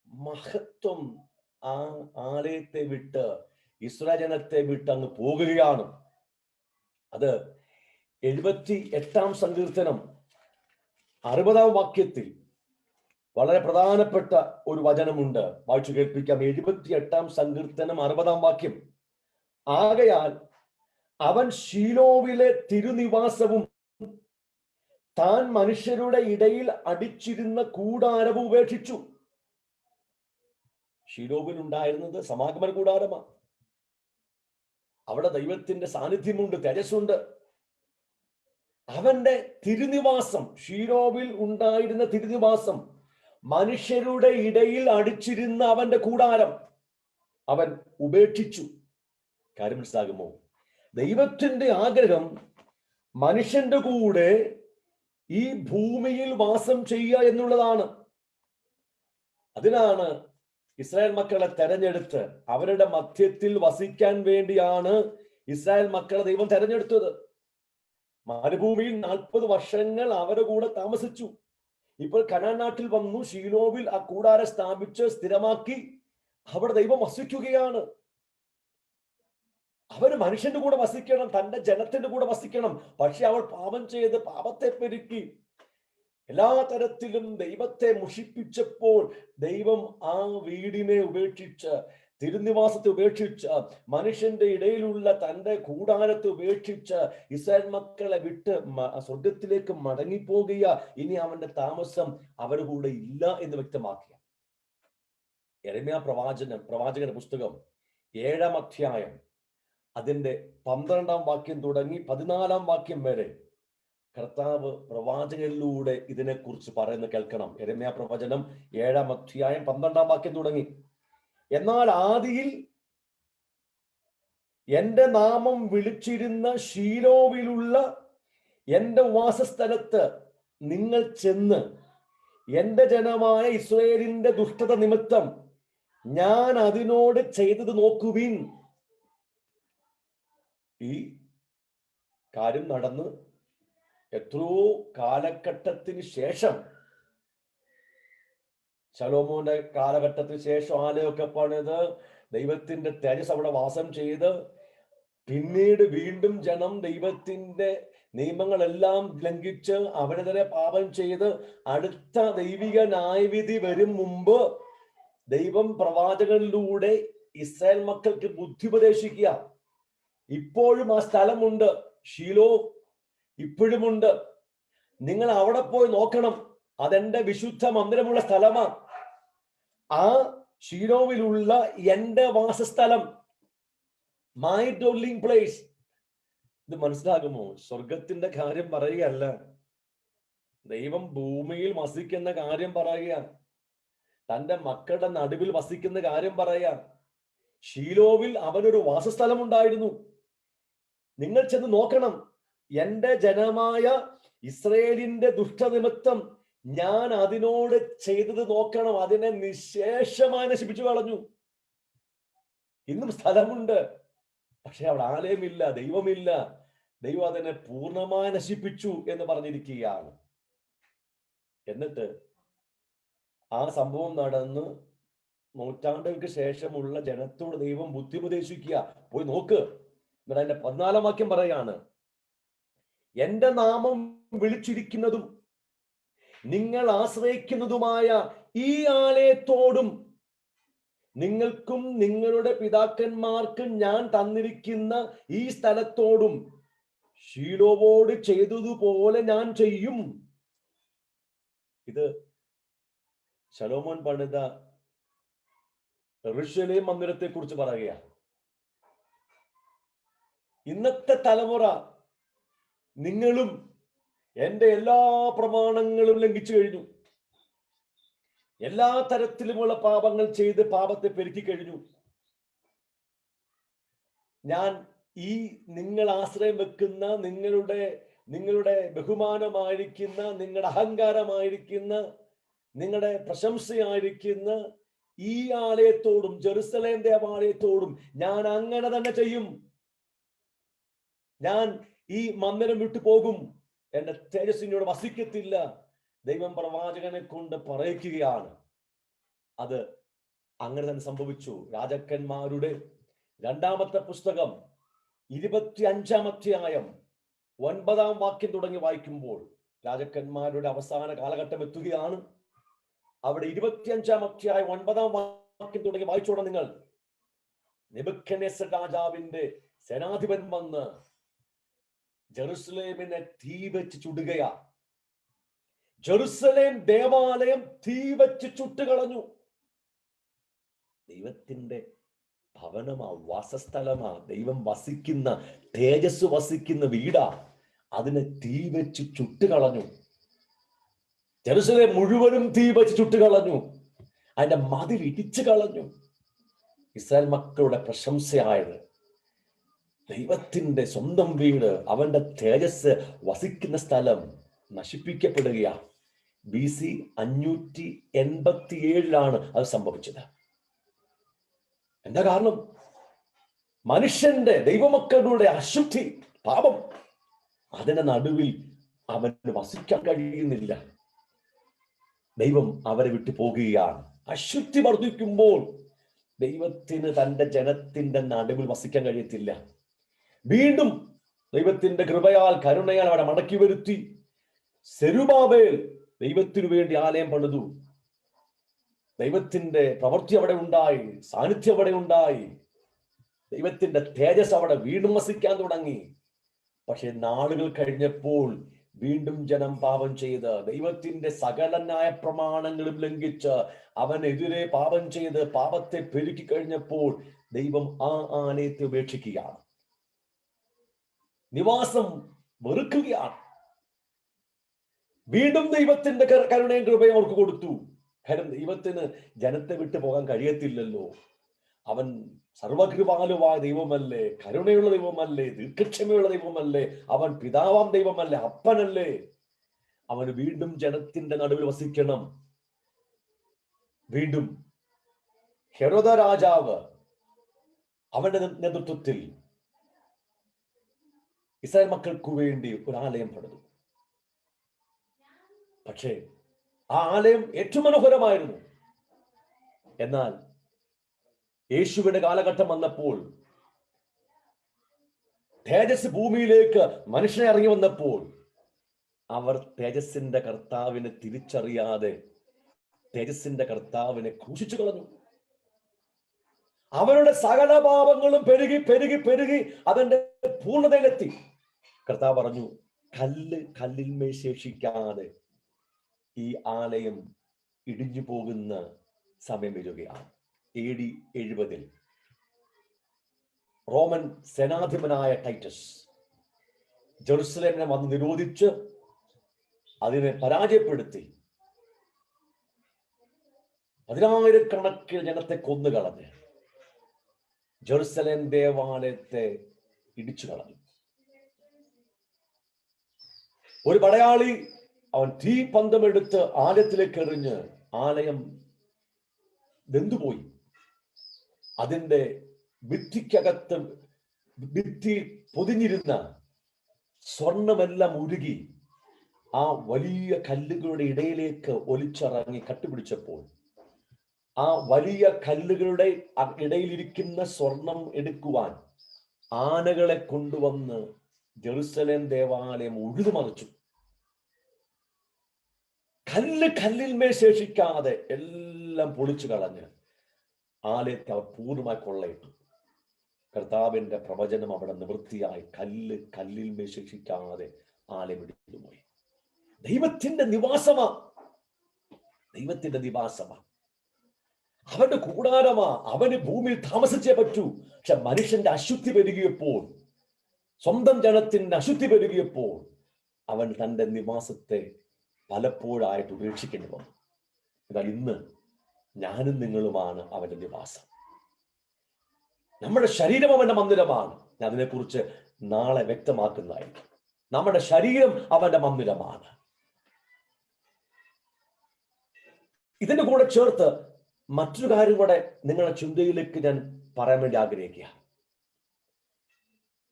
മഹത്വം ആ ആലയത്തെ വിട്ട്, ഇസ്രായേൽ ജനത്തെ വിട്ട് അങ്ങ് പോകുകയാണ്. അത് 78-ാം സങ്കീർത്തനം 60-ാം വാക്യത്തിൽ വളരെ പ്രധാനപ്പെട്ട ഒരു വചനമുണ്ട്, വായിച്ചു കേൾപ്പിക്കാം. 78-ാം സങ്കീർത്തനം 60-ാം വാക്യം, ആകയാൽ അവൻ ശീലോവിലെ തിരുനിവാസവും താൻ മനുഷ്യരുടെ ഇടയിൽ അടിച്ചിരുന്ന കൂടാരവും ഉപേക്ഷിച്ചു. ശീലോവിൽ ഉണ്ടായിരുന്നത് സമാഗമന കൂടാരമാണ്. അവിടെ ദൈവത്തിന്റെ സാന്നിധ്യമുണ്ട്, തേജസ്സുണ്ട്. അവന്റെ തിരുനിവാസം, ശീലോവിൽ ഉണ്ടായിരുന്ന തിരുനിവാസം, മനുഷ്യരുടെ ഇടയിൽ അടിച്ചിരുന്ന അവന്റെ കൂടാരം അവൻ ഉപേക്ഷിച്ചു. കാര്യം മനസ്സിലാകുമോ? ദൈവത്തിന്റെ ആഗ്രഹം മനുഷ്യന്റെ കൂടെ ഈ ഭൂമിയിൽ വാസം ചെയ്യുക എന്നുള്ളതാണ്. അതിനാണ് ഇസ്രായേൽ മക്കളെ തെരഞ്ഞെടുത്ത് അവരുടെ മധ്യത്തിൽ വസിക്കാൻ വേണ്ടിയാണ് ഇസ്രായേൽ മക്കളെ ദൈവം തെരഞ്ഞെടുത്തത്. മരുഭൂമിയിൽ 40 വർഷങ്ങൾ അവരുടെ കൂടെ താമസിച്ചു. ഇപ്പോൾ കനാൻ നാട്ടിൽ വന്നു, ശീലോവിൽ ആ കൂടാരം സ്ഥാപിച്ച് സ്ഥിരമാക്കി അവിടെ ദൈവം വസിക്കുകയാണ്. അവര് മനുഷ്യന്റെ കൂടെ വസിക്കണം, തന്റെ ജനത്തിന്റെ കൂടെ വസിക്കണം. പക്ഷെ അവൾ പാപം ചെയ്ത് പാപത്തെ പെരുക്കി എല്ലാ തരത്തിലും ദൈവത്തെ മുഷിപ്പിച്ചപ്പോൾ ദൈവം ആ വീടിനെ ഉപേക്ഷിച്ച്, തിരുനിവാസത്തെ ഉപേക്ഷിച്ച്, മനുഷ്യന്റെ ഇടയിലുള്ള തന്റെ കൂടാരത്തെ ഉപേക്ഷിച്ച് ഇസ്രായേൽ മക്കളെ വിട്ട് സ്വർഗത്തിലേക്ക് മടങ്ങിപ്പോകുക. ഇനി അവന്റെ താമസം അവരുടെ കൂടെ ഇല്ല എന്ന് വ്യക്തമാക്കിയ യെരമ്യാ പ്രവാചകന്റെ പുസ്തകം 7-ാം അധ്യായം അതിന്റെ 12-ാം വാക്യം തുടങ്ങി 14-ാം വാക്യം വരെ കർത്താവ് പ്രവാചകരിലൂടെ ഇതിനെക്കുറിച്ച് പറയുന്നത് കേൾക്കണം. യെരമ്യാ പ്രവചനം 7-ാം അധ്യായം 12-ാം വാക്യം തുടങ്ങി, എന്നാൽ ആദിയിൽ എന്റെ നാമം വിളിച്ചിരുന്ന ശീലോവിലുള്ള എന്റെ വാസസ്ഥലത്ത് നിങ്ങൾ ചെന്ന് എന്റെ ജനമായ ഇസ്രായേലിന്റെ ദുഷ്ടത നിമിത്തം ഞാൻ അതിനോട് ചെയ്തത് നോക്കുവിൻ. ഈ കാര്യം നടന്ന് എത്രയോ കാലഘട്ടത്തിന് ശേഷം, ശലോമോന്റെ കാലഘട്ടത്തിന് ശേഷം ആലയമൊക്കെ പണിത് ദൈവത്തിന്റെ തേജസ് അവിടെ വാസം ചെയ്ത് പിന്നീട് വീണ്ടും ജനം ദൈവത്തിന്റെ നിയമങ്ങളെല്ലാം ലംഘിച്ച് അവനെതിരെ പാപം ചെയ്ത് അടുത്ത ദൈവിക ന്യായവിധി വരും മുമ്പ് ദൈവം പ്രവാചകനിലൂടെ ഇസ്രായേൽ മക്കൾക്ക് ബുദ്ധി ഉപദേശിക്കുക. ഇപ്പോഴും ആ സ്ഥലമുണ്ട്, ഷീലോ ഇപ്പോഴുമുണ്ട്. നിങ്ങൾ അവിടെ പോയി നോക്കണം, അതെന്റെ വിശുദ്ധ മന്ദിരമുള്ള സ്ഥലമാണ്. ആ ഷീലോവിലുള്ള എന്റെ വാസസ്ഥലം, മൈ ഡ്വെല്ലിംഗ് പ്ലേസ്. ഇത് മനസ്സിലാകുമോ? സ്വർഗത്തിന്റെ കാര്യം പറയുകയല്ല, ദൈവം ഭൂമിയിൽ വസിക്കുന്ന കാര്യം പറയുക, തന്റെ മക്കളുടെ നടുവിൽ വസിക്കുന്ന കാര്യം പറയുക. ഷീലോവിൽ അവനൊരു വാസസ്ഥലം ഉണ്ടായിരുന്നു. നിങ്ങൾ ചെന്ന് നോക്കണം, എന്റെ ജനമായ ഇസ്രായേലിന്റെ ദുഷ്ടനിമിത്തം ഞാൻ അതിനോട് ചെയ്തത് നോക്കണം. അതിനെ നിശേഷമായി നശിപ്പിച്ചു കളഞ്ഞു. ഇന്നും സ്ഥലമുണ്ട്, പക്ഷെ അവിടെ ആലയമില്ല, ദൈവമില്ല. ദൈവം അതിനെ പൂർണ്ണമായി നശിപ്പിച്ചു എന്ന് പറഞ്ഞിരിക്കുകയാണ്. എന്നിട്ട് ആ സംഭവം നടന്ന് നൂറ്റാണ്ടുകൾക്ക് ശേഷമുള്ള ജനത്തോട് ദൈവം ബുദ്ധി ഉപദേശിക്കുക, പോയി നോക്ക്. എന്നിട്ട് അതിന്റെ 14 വാക്യം പറയാണ്, എന്റെ നാമം വിളിച്ചിരിക്കുന്നതും നിങ്ങൾ ആശ്രയിക്കുന്നതുമായ ഈ ആലയത്തോടും നിങ്ങൾക്കും നിങ്ങളുടെ പിതാക്കന്മാർക്കും ഞാൻ തന്നിരിക്കുന്ന ഈ സ്ഥലത്തോടും ശീലോവോട് ചെയ്തതുപോലെ ഞാൻ ചെയ്യും. ഇത് ശലോമോൻ പണിത യെരൂശലേം മന്ദിരത്തെ കുറിച്ച് പറയുക. ഇന്നത്തെ തലമുറ നിങ്ങളും എന്റെ എല്ലാ പ്രമാണങ്ങളും ലംഘിച്ചു കഴിഞ്ഞു. എല്ലാ തരത്തിലുമുള്ള പാപങ്ങൾ ചെയ്ത് പാപത്തെ പെരുക്കി കഴിഞ്ഞു. ഞാൻ ഈ നിങ്ങൾ ആശ്രയം വെക്കുന്ന, നിങ്ങളുടെ ബഹുമാനമായിരിക്കുന്ന, നിങ്ങളുടെ അഹങ്കാരമായിരിക്കുന്ന, നിങ്ങളുടെ പ്രശംസയായിരിക്കുന്ന ഈ ആലയത്തോടും ജെറുസലേം ദേവാലയത്തോടും ഞാൻ അങ്ങനെ തന്നെ ചെയ്യും. ഞാൻ ഈ മന്ദിരം വിട്ടു പോകും, എന്റെ തേജസ്സിനോട് വസിക്കത്തില്ല. ദൈവം പ്രവാചകനെ കൊണ്ട് പറയിക്കുകയാണ്. അത് അങ്ങനെ തന്നെ സംഭവിച്ചു. രാജാക്കന്മാരുടെ 2-ാമത്തെ പുസ്തകം 25-ാം അധ്യായം 9-ാം വാക്യം തുടങ്ങി വായിക്കുമ്പോൾ രാജാക്കന്മാരുടെ അവസാന കാലഘട്ടം എത്തുകയാണ്. അവിടെ 25-ാം അധ്യായം 9-ാം വാക്യം തുടങ്ങി വായിച്ചോണം നിങ്ങൾ. നെബൂഖദ്നേസർ രാജാവിന്റെ സേനാധിപൻ വന്ന് ജെറുസലേമിനെ തീ വെച്ച് ചുടുകയാ. ജെറുസലേം ദേവാലയം തീ വെച്ച് ചുട്ടുകളഞ്ഞു. ദൈവത്തിന്റെ ഭവനമാ, വാസസ്ഥലമാ, ദൈവം വസിക്കുന്ന, തേജസ് വസിക്കുന്ന വീടാ. അതിനെ തീ വെച്ച് ചുട്ടുകളഞ്ഞു. ജെറുസലേം മുഴുവനും തീ വെച്ച് ചുട്ടുകളഞ്ഞു. അതിന്റെ മതിൽ ഇടിച്ചു കളഞ്ഞു. ഇസ്രായേൽ മക്കളുടെ പ്രശംസയായത് ദൈവത്തിന്റെ സ്വന്തം വീട്, അവന്റെ തേജസ് വസിക്കുന്ന സ്ഥലം നശിപ്പിക്കപ്പെടുകയാണ്. BC 587 അത് സംഭവിച്ചത്. എന്താ കാരണം? മനുഷ്യന്റെ, ദൈവമക്കളുടെ അശുദ്ധി, പാപം. അതിന്റെ നടുവിൽ അവന് വസിക്കാൻ കഴിയുന്നില്ല. ദൈവം അവരെ വിട്ടു പോകുകയാണ്. അശുദ്ധി വർദ്ധിക്കുമ്പോൾ ദൈവത്തിന് തന്റെ ജനത്തിന്റെ നടുവിൽ വസിക്കാൻ കഴിയത്തില്ല. വീണ്ടും ദൈവത്തിന്റെ കൃപയാൽ, കരുണയാൽ അവരെ മടക്കി വരുത്തി. സെരുബാബേൽ ദൈവത്തിനു വേണ്ടി ആലയം പണിതു. ദൈവത്തിന്റെ പ്രവൃത്തി അവിടെ ഉണ്ടായി, സാന്നിധ്യം അവിടെ ഉണ്ടായി. ദൈവത്തിന്റെ തേജസ് അവിടെ വീണ്ടും വസിക്കാൻ തുടങ്ങി. പക്ഷെ നാളുകൾ കഴിഞ്ഞപ്പോൾ വീണ്ടും ജനം പാപം ചെയ്ത് ദൈവത്തിന്റെ സകല ന്യായ പ്രമാണങ്ങളും ലംഘിച്ച് അവനെതിരെ പാപം ചെയ്ത് പാപത്തെ പെരുക്കി കഴിഞ്ഞപ്പോൾ ദൈവം ആ ആലയത്തെ ഉപേക്ഷിക്കുകയാണ്. നിവാസം വെറുക്കുകയാണ്. വീണ്ടും ദൈവത്തിന്റെ കരുണയും കൃപയും അവർക്ക് കൊടുത്തു. കാരണം ദൈവത്തിന് ജനത്തെ വിട്ടു പോകാൻ കഴിയത്തില്ലല്ലോ. അവൻ സർവകൃപാലുവായ ദൈവമല്ലേ, കരുണയുള്ള ദൈവമല്ലേ, ദീർഘക്ഷമയുള്ള ദൈവമല്ലേ, അവൻ പിതാവാം ദൈവമല്ലേ, അപ്പനല്ലേ. അവന് വീണ്ടും ജനത്തിന്റെ നടുവിൽ വസിക്കണം. വീണ്ടും ഹെരോദ രാജാവ് അവന്റെ നേതൃത്വത്തിൽ ഇസ്രായേൽ മക്കൾക്കു വേണ്ടി ഒരു ആലയം പണിതു. പക്ഷേ ആ ആലയം ഏറ്റവും മനോഹരമായിരുന്നു. എന്നാൽ യേശുവിന്റെ കാലഘട്ടം വന്നപ്പോൾ, തേജസ് ഭൂമിയിലേക്ക് മനുഷ്യനെ ഇറങ്ങി വന്നപ്പോൾ, അവർ തേജസ്സിന്റെ കർത്താവിനെ തിരിച്ചറിയാതെ തേജസ്സിന്റെ കർത്താവിനെ ക്രൂശിച്ചു കളഞ്ഞു. അവരുടെ സകല പാപങ്ങളും പെരുകി പെരുകി പെരുകി അതിന്റെ പൂർണ്ണതയിലെത്തി. കർത്താവ് പറഞ്ഞു, കല്ല് കല്ലിന്മേൽ ശേഷിക്കാതെ ഈ ആലയം ഇടിഞ്ഞു പോകുന്ന സമയം വരികയാണ്. AD 70 റോമൻ സേനാധിപനായ ടൈറ്റസ് ജെറുസലേമിനെ വന്ന് നിരോധിച്ച് അതിനെ പരാജയപ്പെടുത്തി 10,000 ജനത്തെ കൊന്നുകളഞ്ഞ് ജെറുസലേം ദേവാലയത്തെ ഇടിച്ചു കളഞ്ഞു. ഒരു പടയാളി അവൻ തീപന്തമെടുത്ത് ആലയത്തിലേക്ക് എറിഞ്ഞ് ആലയം വെന്തുപോയി. അതിന്റെ ഭിത്തിക്കകത്ത് ഭിത്തി പൊതിഞ്ഞിരുന്ന സ്വർണമെല്ലാം ഉരുകി ആ വലിയ കല്ലുകളുടെ ഇടയിലേക്ക് ഒലിച്ചിറങ്ങി കട്ടുപിടിച്ചപ്പോൾ ആ വലിയ കല്ലുകളുടെ ഇടയിലിരിക്കുന്ന സ്വർണം എടുക്കുവാൻ ആനകളെ കൊണ്ടുവന്ന് ജെറുസലേം ദേവാലയം ഉഴുതുമറിച്ചു. കല്ല് കല്ലിന്മേൽ ശേഷിക്കാതെ എല്ലാം പൊളിച്ചു കളഞ്ഞ് ആലയത്തെ അവർ പൂർണ്ണമായി കൊള്ളയിട്ടു. കർത്താവിന്റെ പ്രവചനം അവിടെ നിവൃത്തിയായി. കല്ല് കല്ലിന്മേൽ ശേഷിക്കാതെ ആലയം ഇടിഞ്ഞുപോയി. ദൈവത്തിന്റെ നിവാസമാ, ദൈവത്തിന്റെ നിവാസമാ, അവന്റെ കൂടാരമാ. അവന് ഭൂമിയിൽ താമസിച്ചേ പറ്റൂ. പക്ഷെ മനുഷ്യന്റെ അശുദ്ധി പെരുകിയപ്പോൾ, സ്വന്തം ജനത്തിന്റെ അശുദ്ധി പെരുകിയപ്പോൾ അവൻ തന്റെ നിവാസത്തെ പലപ്പോഴായിട്ട് ഉപേക്ഷിക്കേണ്ടി വന്നു. എന്നാൽ ഇന്ന് ഞാനും നിങ്ങളുമാണ് അവന്റെ നിവാസം. നമ്മുടെ ശരീരം അവന്റെ മന്ദിരമാണ്. ഞാൻ അതിനെക്കുറിച്ച് നാളെ വ്യക്തമാക്കുന്നതായിരിക്കും. നമ്മുടെ ശരീരം അവന്റെ മന്ദിരമാണ്. ഇതിന്റെ കൂടെ ചേർത്ത് മറ്റൊരു കാര്യം കൂടെ നിങ്ങളുടെ ചിന്തയിലേക്ക് ഞാൻ പറയാൻ വേണ്ടി ആഗ്രഹിക്കുക.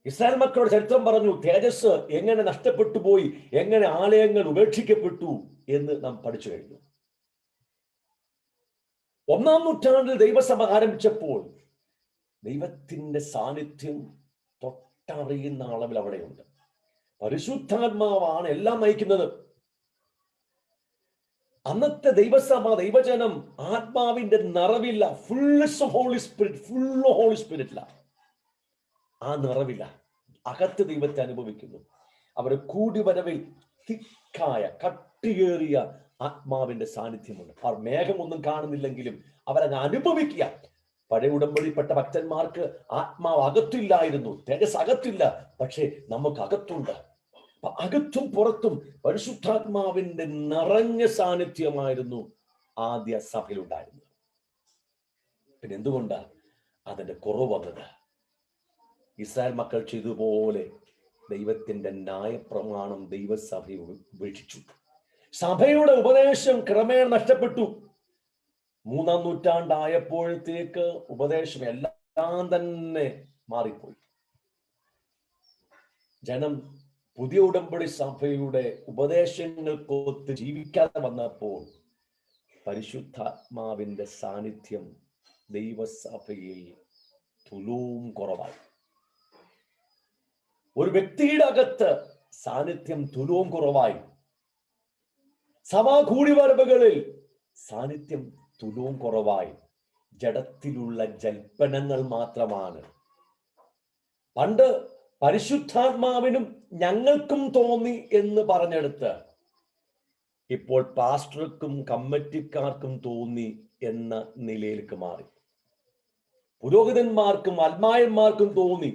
ഇസ്രായേൽ മക്കളുടെ ചരിത്രം പറഞ്ഞു. തേജസ് എങ്ങനെ നഷ്ടപ്പെട്ടു പോയി, എങ്ങനെ ആലയങ്ങൾ ഉപേക്ഷിക്കപ്പെട്ടു എന്ന് നാം പഠിച്ചു കഴിഞ്ഞു. 1-ാം നൂറ്റാണ്ടിൽ ദൈവസഭ ആരംഭിച്ചപ്പോൾ ദൈവത്തിന്റെ സാന്നിധ്യം തൊട്ടറിയുന്ന അളവിൽ അവിടെയുണ്ട്. പരിശുദ്ധാത്മാവാണ് എല്ലാം നയിക്കുന്നത്. അന്നത്തെ ദൈവസഭ, ദൈവജനം ആത്മാവിന്റെ നിറവില്ല. Full holy സ്പിരിറ്റില്ല. ആ നിറവില്ല. അകത്ത് ദൈവത്തെ അനുഭവിക്കുന്നു. അവരെ കൂടിവരവിൽ തിക്കായ കട്ടിയേറിയ ആത്മാവിന്റെ സാന്നിധ്യമുണ്ട്. അവർ മേഘമൊന്നും കാണുന്നില്ലെങ്കിലും അവരങ്ങ് അനുഭവിക്കുക. പഴയ ഉടമ്പടിപ്പെട്ട ഭക്തന്മാർക്ക് ആത്മാവ് അകത്തില്ലായിരുന്നു, തേജസ് അകത്തില്ല. പക്ഷെ നമുക്ക് അകത്തുണ്ട്. അകത്തും പുറത്തും പരിശുദ്ധാത്മാവിന്റെ നിറഞ്ഞ സാന്നിധ്യമായിരുന്നു ആദ്യ സഭയിലുണ്ടായിരുന്നത്. പിന്നെ എന്തുകൊണ്ടാ അതിന്റെ കുറവ് വന്നത്? ഇസ്രായേൽ മക്കൾ ചെയ്തതുപോലെ ദൈവത്തിന്റെ ന്യായപ്രമാണം ദൈവസഭയെ ഉപേക്ഷിച്ചു. സഭയുടെ ഉപദേശം ക്രമേണ നഷ്ടപ്പെട്ടു. 3-ാം നൂറ്റാണ്ടായപ്പോഴത്തേക്ക് ഉപദേശം എല്ലാം തന്നെ മാറിപ്പോയി. ജനം പുതിയ ഉടമ്പടി സഭയുടെ ഉപദേശങ്ങൾക്കൊത്ത് ജീവിക്കാതെ വന്നപ്പോൾ പരിശുദ്ധാത്മാവിന്റെ സാന്നിധ്യം ദൈവസഭയിൽ തുലവും കുറവായി. ഒരു വ്യക്തിയുടെ അകത്ത് സാന്നിധ്യം തുലവും കുറവായി. സഭാ കൂടിവരവുകളിൽ സാന്നിധ്യം തുലവും കുറവായി. ജഡത്തിലുള്ള ജൽപ്പനങ്ങൾ മാത്രമാണ്. പണ്ട് പരിശുദ്ധാത്മാവിനും ഞങ്ങൾക്കും തോന്നി എന്ന് പറഞ്ഞെടുത്ത് ഇപ്പോൾ പാസ്റ്റർക്കും കമ്മിറ്റിക്കാർക്കും തോന്നി എന്ന നിലയിലേക്ക് മാറി. പുരോഹിതന്മാർക്കും അൽമായന്മാർക്കും തോന്നി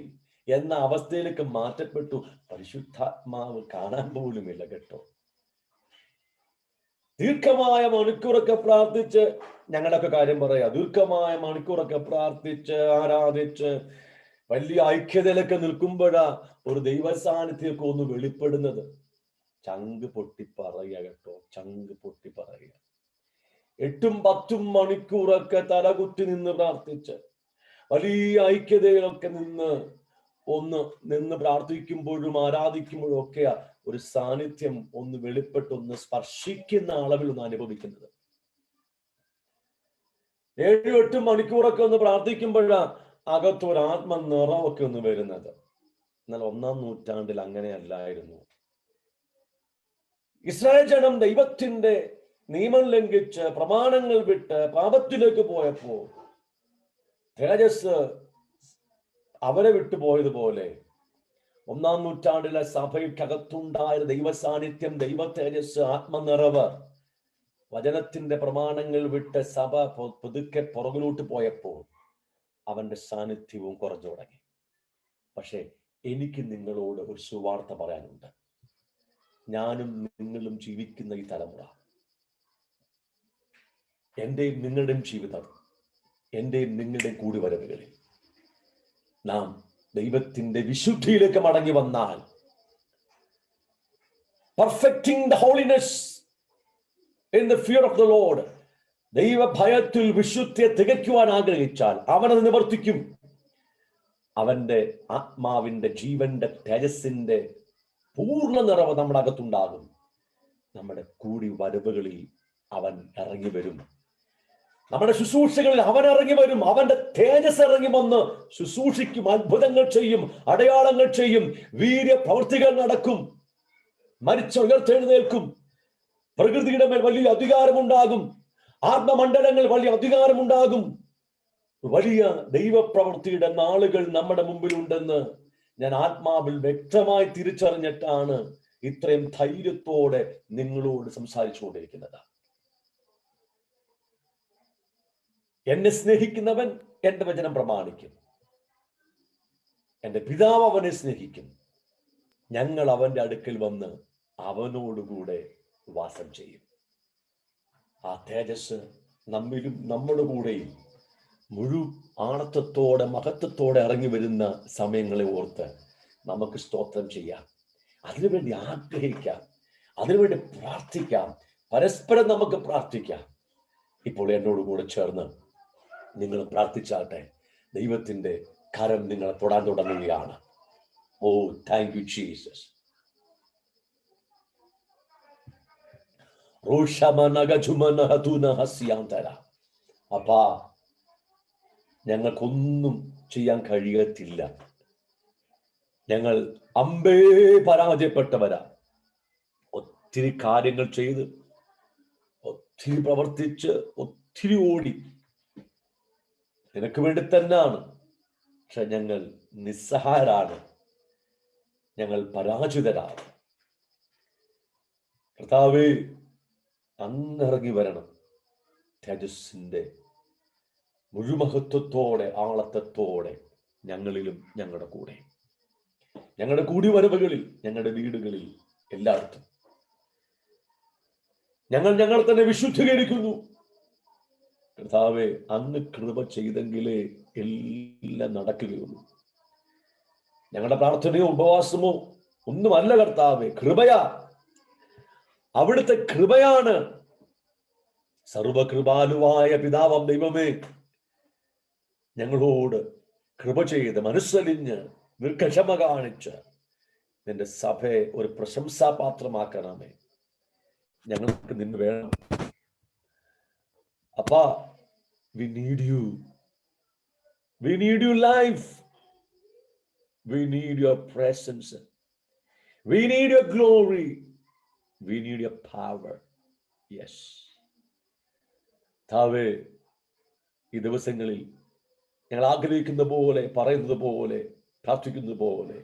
എന്ന അവസ്ഥയിലേക്ക് മാറ്റപ്പെട്ടു. പരിശുദ്ധാത്മാവ് കാണാൻ പോലുമില്ല കേട്ടോ. ദീർഘമായ മണിക്കൂറൊക്കെ പ്രാർത്ഥിച്ച് ഞങ്ങളുടെയൊക്കെ കാര്യം പറയാ, ദീർഘമായ മണിക്കൂറൊക്കെ പ്രാർത്ഥിച്ച് ആരാധിച്ച് വലിയ ഐക്യതയിലൊക്കെ നിൽക്കുമ്പോഴാ ഒരു ദൈവ സാന്നിധ്യമൊക്കെ ഒന്ന് വെളിപ്പെടുന്നത്. ചങ്ക് പൊട്ടി പറയുക കേട്ടോ, ചങ്ക് പൊട്ടി പറയുക. 8-10 മണിക്കൂറൊക്കെ തലകുത്തി നിന്ന് പ്രാർത്ഥിച്ച് വലിയ ഐക്യതയിലൊക്കെ നിന്ന് പ്രാർത്ഥിക്കുമ്പോഴും ആരാധിക്കുമ്പോഴും ഒക്കെയാ ഒരു സാന്നിധ്യം ഒന്ന് വെളിപ്പെട്ടൊന്ന് സ്പർശിക്കുന്ന അളവിൽ ഒന്ന് അനുഭവിക്കുന്നത്. 7-8 മണിക്കൂറൊക്കെ ഒന്ന് പ്രാർത്ഥിക്കുമ്പോഴാ അകത്തൊരു ആത്മനിറവൊക്കെ ഒന്ന് വരുന്നത്. എന്നാൽ 1-ാം നൂറ്റാണ്ടിൽ അങ്ങനെയല്ലായിരുന്നു. ഇസ്രായേൽ ജനം ദൈവത്തിന്റെ നിയമം ലംഘിച്ച് പ്രമാണങ്ങൾ വിട്ട് പാപത്തിലേക്ക് പോയപ്പോ തേജസ് അവരെ വിട്ടുപോയതുപോലെ 1-ാം നൂറ്റാണ്ടിലെ സഭയ്ക്കകത്തുണ്ടായ ദൈവ സാന്നിധ്യം, ദൈവ തേജസ്, ആത്മനിറവ്, വചനത്തിന്റെ പ്രമാണങ്ങൾ വിട്ട് സഭ പുതുക്കെ പുറകിലോട്ട് പോയപ്പോൾ അവന്റെ സാന്നിധ്യവും കുറഞ്ഞു തുടങ്ങി. പക്ഷെ എനിക്ക് നിങ്ങളോട് ഒരു സുവാർത്ത പറയാനുണ്ട്. ഞാനും നിങ്ങളും ജീവിക്കുന്ന ഈ തലമുറ, എന്റെയും നിങ്ങളുടെയും ജീവിതം, എന്റെയും നിങ്ങളുടെയും കൂടിവരവുകളിൽ നാം ദൈവത്തിന്റെ വിശുദ്ധിയിലേക്ക് മടങ്ങി വന്നാൽ, perfecting the holiness in the fear of the Lord, ദൈവ ഭയത്തിൽ വിശുദ്ധിയെ തികയ്ക്കുവാൻ ആഗ്രഹിച്ചാൽ അവനത് നിവർത്തിക്കും. അവന്റെ ആത്മാവിന്റെ ജീവന്റെ തേജസ്സിന്റെ പൂർണ്ണ നിറവ് നമ്മുടെ അകത്തുണ്ടാകും. നമ്മുടെ കൂടി വരവുകളിൽ അവൻ ഇറങ്ങി വരും. നമ്മുടെ ശുശ്രൂഷകളിൽ അവൻ ഇറങ്ങി വരും. അവന്റെ തേജസ് ഇറങ്ങി വന്ന് ശുശ്രൂഷിക്കും, അത്ഭുതങ്ങൾ ചെയ്യും, അടയാളങ്ങൾ ചെയ്യും, വീര്യ പ്രവൃത്തികൾ നടക്കും, മരിച്ച ഉയർത്തെഴുന്നേൽക്കും, പ്രകൃതിയുടെ മേൽ വലിയ അധികാരമുണ്ടാകും, ആത്മമണ്ഡലങ്ങൾ വലിയ അധികാരമുണ്ടാകും. വലിയ ദൈവപ്രവൃത്തിയുടെ നാളുകൾ നമ്മുടെ മുമ്പിലുണ്ടെന്ന് ഞാൻ ആത്മാവിൽ വ്യക്തമായി തിരിച്ചറിഞ്ഞിട്ടാണ് ഇത്രയും ധൈര്യത്തോടെ നിങ്ങളോട് സംസാരിച്ചുകൊണ്ടിരിക്കുന്നത്. എന്നെ സ്നേഹിക്കുന്നവൻ എന്റെ വചനം പ്രമാണിക്കും. എന്റെ പിതാവ് അവനെ സ്നേഹിക്കും. ഞങ്ങൾ അവന്റെ അടുക്കൽ വന്ന് അവനോടുകൂടെ വാസം ചെയ്യും. ആ തേജസ് നമ്മിലും നമ്മുടെ കൂടെയും ആണത്വത്തോടെ മഹത്വത്തോടെ ഇറങ്ങി വരുന്ന സമയങ്ങളെ ഓർത്ത് നമുക്ക് സ്തോത്രം ചെയ്യാം. അതിനുവേണ്ടി ആഗ്രഹിക്കാം, അതിനുവേണ്ടി പ്രാർത്ഥിക്കാം, പരസ്പരം നമുക്ക് പ്രാർത്ഥിക്കാം. ഇപ്പോൾ എന്നോട് കൂടെ ചേർന്ന് നിങ്ങൾ പ്രാർത്ഥിച്ചാട്ടെ. ദൈവത്തിന്റെ കരം നിങ്ങളെ തൊടാൻ തുടങ്ങുകയാണ്. ഓ, താങ്ക് യു ജീസസ്. അപ്പാ, ഞങ്ങൾക്കൊന്നും ചെയ്യാൻ കഴിയത്തില്ല. ഞങ്ങൾ അമ്പേ പരാജയപ്പെട്ടവരാ. ഒത്തിരി കാര്യങ്ങൾ ചെയ്ത്, ഒത്തിരി പ്രവർത്തിച്ച്, ഒത്തിരി ഓടി നിനക്ക് വേണ്ടി തന്നെയാണ്. പക്ഷെ ഞങ്ങൾ നിസ്സഹായരാണ്, ഞങ്ങൾ പരാജിതരാണ്. കർത്താവേ, അങ്ങിറങ്ങി വരണം. തേജസ്സിന്റെ മുഴുമഹത്വത്തോടെ ആളത്വത്തോടെ ഞങ്ങളിലും ഞങ്ങളുടെ കൂടെ, ഞങ്ങളുടെ കൂടിവരവുകളിൽ, ഞങ്ങളുടെ വീടുകളിൽ, എല്ലായിടത്തും ഞങ്ങൾ തന്നെ വിശുദ്ധീകരിക്കുന്നു. കർത്താവെ, അങ്ങ് കൃപ ചെയ്തെങ്കിലേ എല്ലാം നടക്കുകയുള്ളൂ. ഞങ്ങളുടെ പ്രാർത്ഥനയോ ഉപവാസമോ ഒന്നുമല്ല കർത്താവെ, കൃപയാ. അവിടുത്തെ കൃപയാണ്. സർവകൃപാലുവായ പിതാവാം ദൈവമേ, ഞങ്ങളോട് കൃപ ചെയ്ത് മനസ്സലിഞ്ഞ് ദീർഘക്ഷമ കാണിച്ച് നിന്റെ സഭയെ ഒരു പ്രശംസാപാത്രമാക്കണമേ. ഞങ്ങൾക്ക് നിന്നെ വേണം അപ്പാ. we need you, we need your life, we need your presence, we need your glory, we need your power. yes താവേ, ഈ ദിവസങ്ങളിൽ ഞങ്ങൾ ആഗ്രഹിക്കുന്ന പോലെ, പറയുന്നത് പോലെ, പ്രാർത്ഥിക്കുന്നത് പോലെ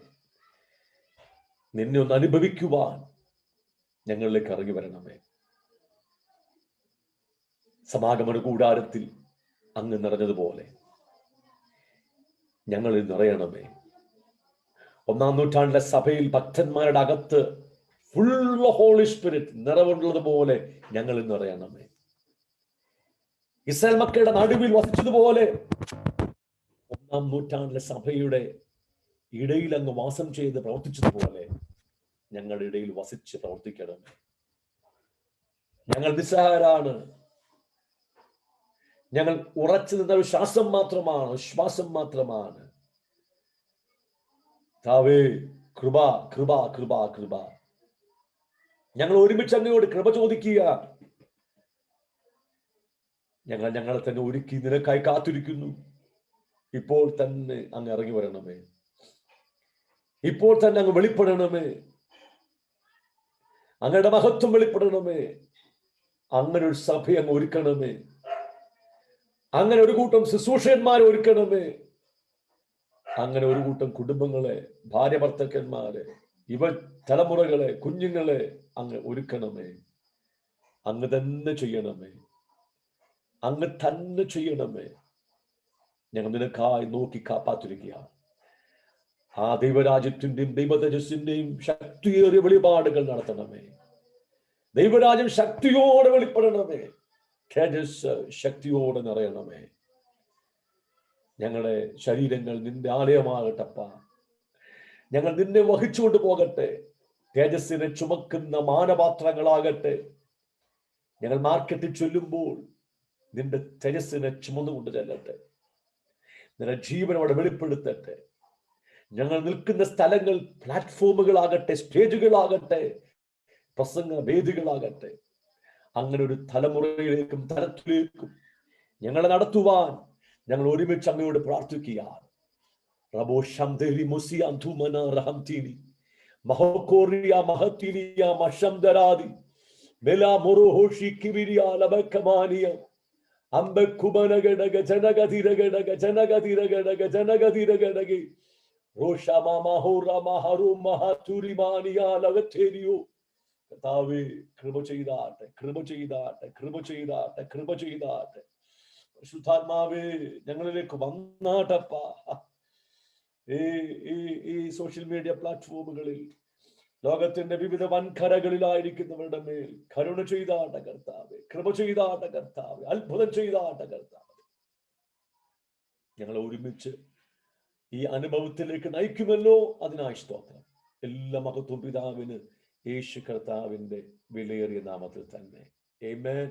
നിന്നെ ഒന്ന് അനുഭവിക്കുവാൻ ഞങ്ങളിലേക്ക് ഇറങ്ങി വരണമേ. സമാഗമന കൂടാരത്തിൽ അങ്ങ് നിറഞ്ഞതുപോലെ ഞങ്ങളിൽ നിറയണമേ. 1-ാം നൂറ്റാണ്ടിലെ സഭയിൽ ഭക്തന്മാരുടെ അകത്ത് ഫുൾ ഹോളി സ്പിരിറ്റ് നിറവുള്ളതുപോലെ ഞങ്ങളിൽ നിറയണമേ. ഇസ്രായേൽ മക്കളുടെ നടുവിൽ വസിച്ചതുപോലെ 1-ാം നൂറ്റാണ്ടിലെ സഭയുടെ ഇടയിൽ അങ്ങ് വാസം ചെയ്ത് പ്രവർത്തിച്ചതുപോലെ ഞങ്ങളുടെ ഇടയിൽ വസിച്ച് പ്രവർത്തിക്കണം. ഞങ്ങൾ നിസ്സഹായരാണ്. ഞങ്ങൾ ഉറച്ചു നിന്ന ഒരു ശ്വാസം മാത്രമാണ്. താവേ, കൃപ കൃപ കൃപ കൃപ. ഞങ്ങൾ ഒരുമിച്ച് അങ്ങയോട് കൃപ ചോദിക്കുക. ഞങ്ങളെ തന്നെ ഒരുക്കി നിനക്കായി കാത്തിരിക്കുന്നു. ഇപ്പോൾ തന്നെ അങ്ങ് ഇറങ്ങി വരണമേ. ഇപ്പോൾ തന്നെ അങ്ങ് വെളിപ്പെടണമേ. അങ്ങയുടെ മഹത്വം വെളിപ്പെടണമേ. അങ്ങനെ ഒരു സഭ അങ്ങ് ഒരുക്കണമേ. അങ്ങനെ ഒരു കൂട്ടം ശുശ്രൂഷന്മാരെ ഒരുക്കണമേ. അങ്ങനെ ഒരു കൂട്ടം കുടുംബങ്ങളെ, ഭാര്യ ഭർത്താക്കന്മാരെ, തലമുറകളെ, കുഞ്ഞുങ്ങളെ അങ്ങ് ഒരുക്കണമേ. അങ്ങ് തന്നെ ചെയ്യണമേ. അങ്ങ് തന്നെ ചെയ്യണമേ. ഞങ്ങൾ നിനക്കായി നോക്കി കാപ്പാത്തിരിക്കുക. ആ ദൈവരാജ്യത്തിന്റെയും ദൈവതേജസ്സിന്റെയും ശക്തിയേറിയ വെളിപാടുകൾ നടത്തണമേ. ദൈവരാജ്യം ശക്തിയോടെ വെളിപ്പെടണമേ. തേജസ് ശക്തിയോടെ നിറയണമേ. ഞങ്ങളുടെ ശരീരങ്ങൾ നിന്റെ ആലയമാകട്ടപ്പ. ഞങ്ങൾ നിന്നെ വഹിച്ചുകൊണ്ട് പോകട്ടെ. തേജസ്സിനെ ചുമക്കുന്ന മാനപാത്രങ്ങളാകട്ടെ. ഞങ്ങൾ മാർക്കറ്റിൽ ചൊല്ലുമ്പോൾ നിന്റെ തേജസ്സിനെ ചുമന്നുകൊണ്ട് ചെല്ലട്ടെ. നിന്റെ ജീവൻ അവിടെ വെളിപ്പെടുത്തട്ടെ. ഞങ്ങൾ നിൽക്കുന്ന സ്ഥലങ്ങൾ പ്ലാറ്റ്ഫോമുകളാകട്ടെ, സ്റ്റേജുകളാകട്ടെ, പ്രസംഗ വേദികളാകട്ടെ. അങ്ങനെ ഒരു തലമുറയിലേക്കും തലത്തിലേക്കും ഞങ്ങളെ നടത്തുവാൻ ഞങ്ങൾ ഒരുമിച്ച് അങ്ങയോട് പ്രാർത്ഥിക്കുക. റബോ ശംദേരി മുസിയ ധുമന റഹംതീനി മഹോകോറിയ മഹതീനിയ മശംദരാദി മെലാ മുറുഹോഷി കിബിരിയ ലബക്കമാനിയ അംബകുബനഗടഗ ജനഗതിരഗടഗ ജനഗതിരഗടഗ ജനഗതിരഗടഗി റോഷമാ മഹോറ മഹറു മഹതുരിമാനിയ ലഗതേരിയോ. കർത്താവേ, കൃപ ചെയ്താട്ടെ, കൃപ ചെയ്താട്ടെ, കൃപ ചെയ്താട്ടെ, കൃപ ചെയ്താട്ടെ. പരിശുദ്ധാത്മാവേ, ഞങ്ങളിലേക്ക് വന്നാട്ടപ്പ. ഈ സോഷ്യൽ മീഡിയ പ്ലാറ്റ്ഫോമുകളിൽ ലോകത്തിന്റെ വിവിധ വൻകരകളിലായിരിക്കുന്നവരുടെ മേൽ കരുണ ചെയ്താട്ടെ കർത്താവേ, കൃപ ചെയ്താട്ടെ കർത്താവേ, അത്ഭുതം ചെയ്താട്ടെ കർത്താവേ. ഞങ്ങളെ ഒരുമിച്ച് ഈ അനുഭവത്തിലേക്ക് നയിക്കുമല്ലോ, അതിനായി സ്തോത്രം. എല്ലാ മഹത്വം പിതാവിന് യേശു കർത്താവിന്റെ വിലയേറിയ നാമത്തിൽ തന്നെ. ആമേൻ.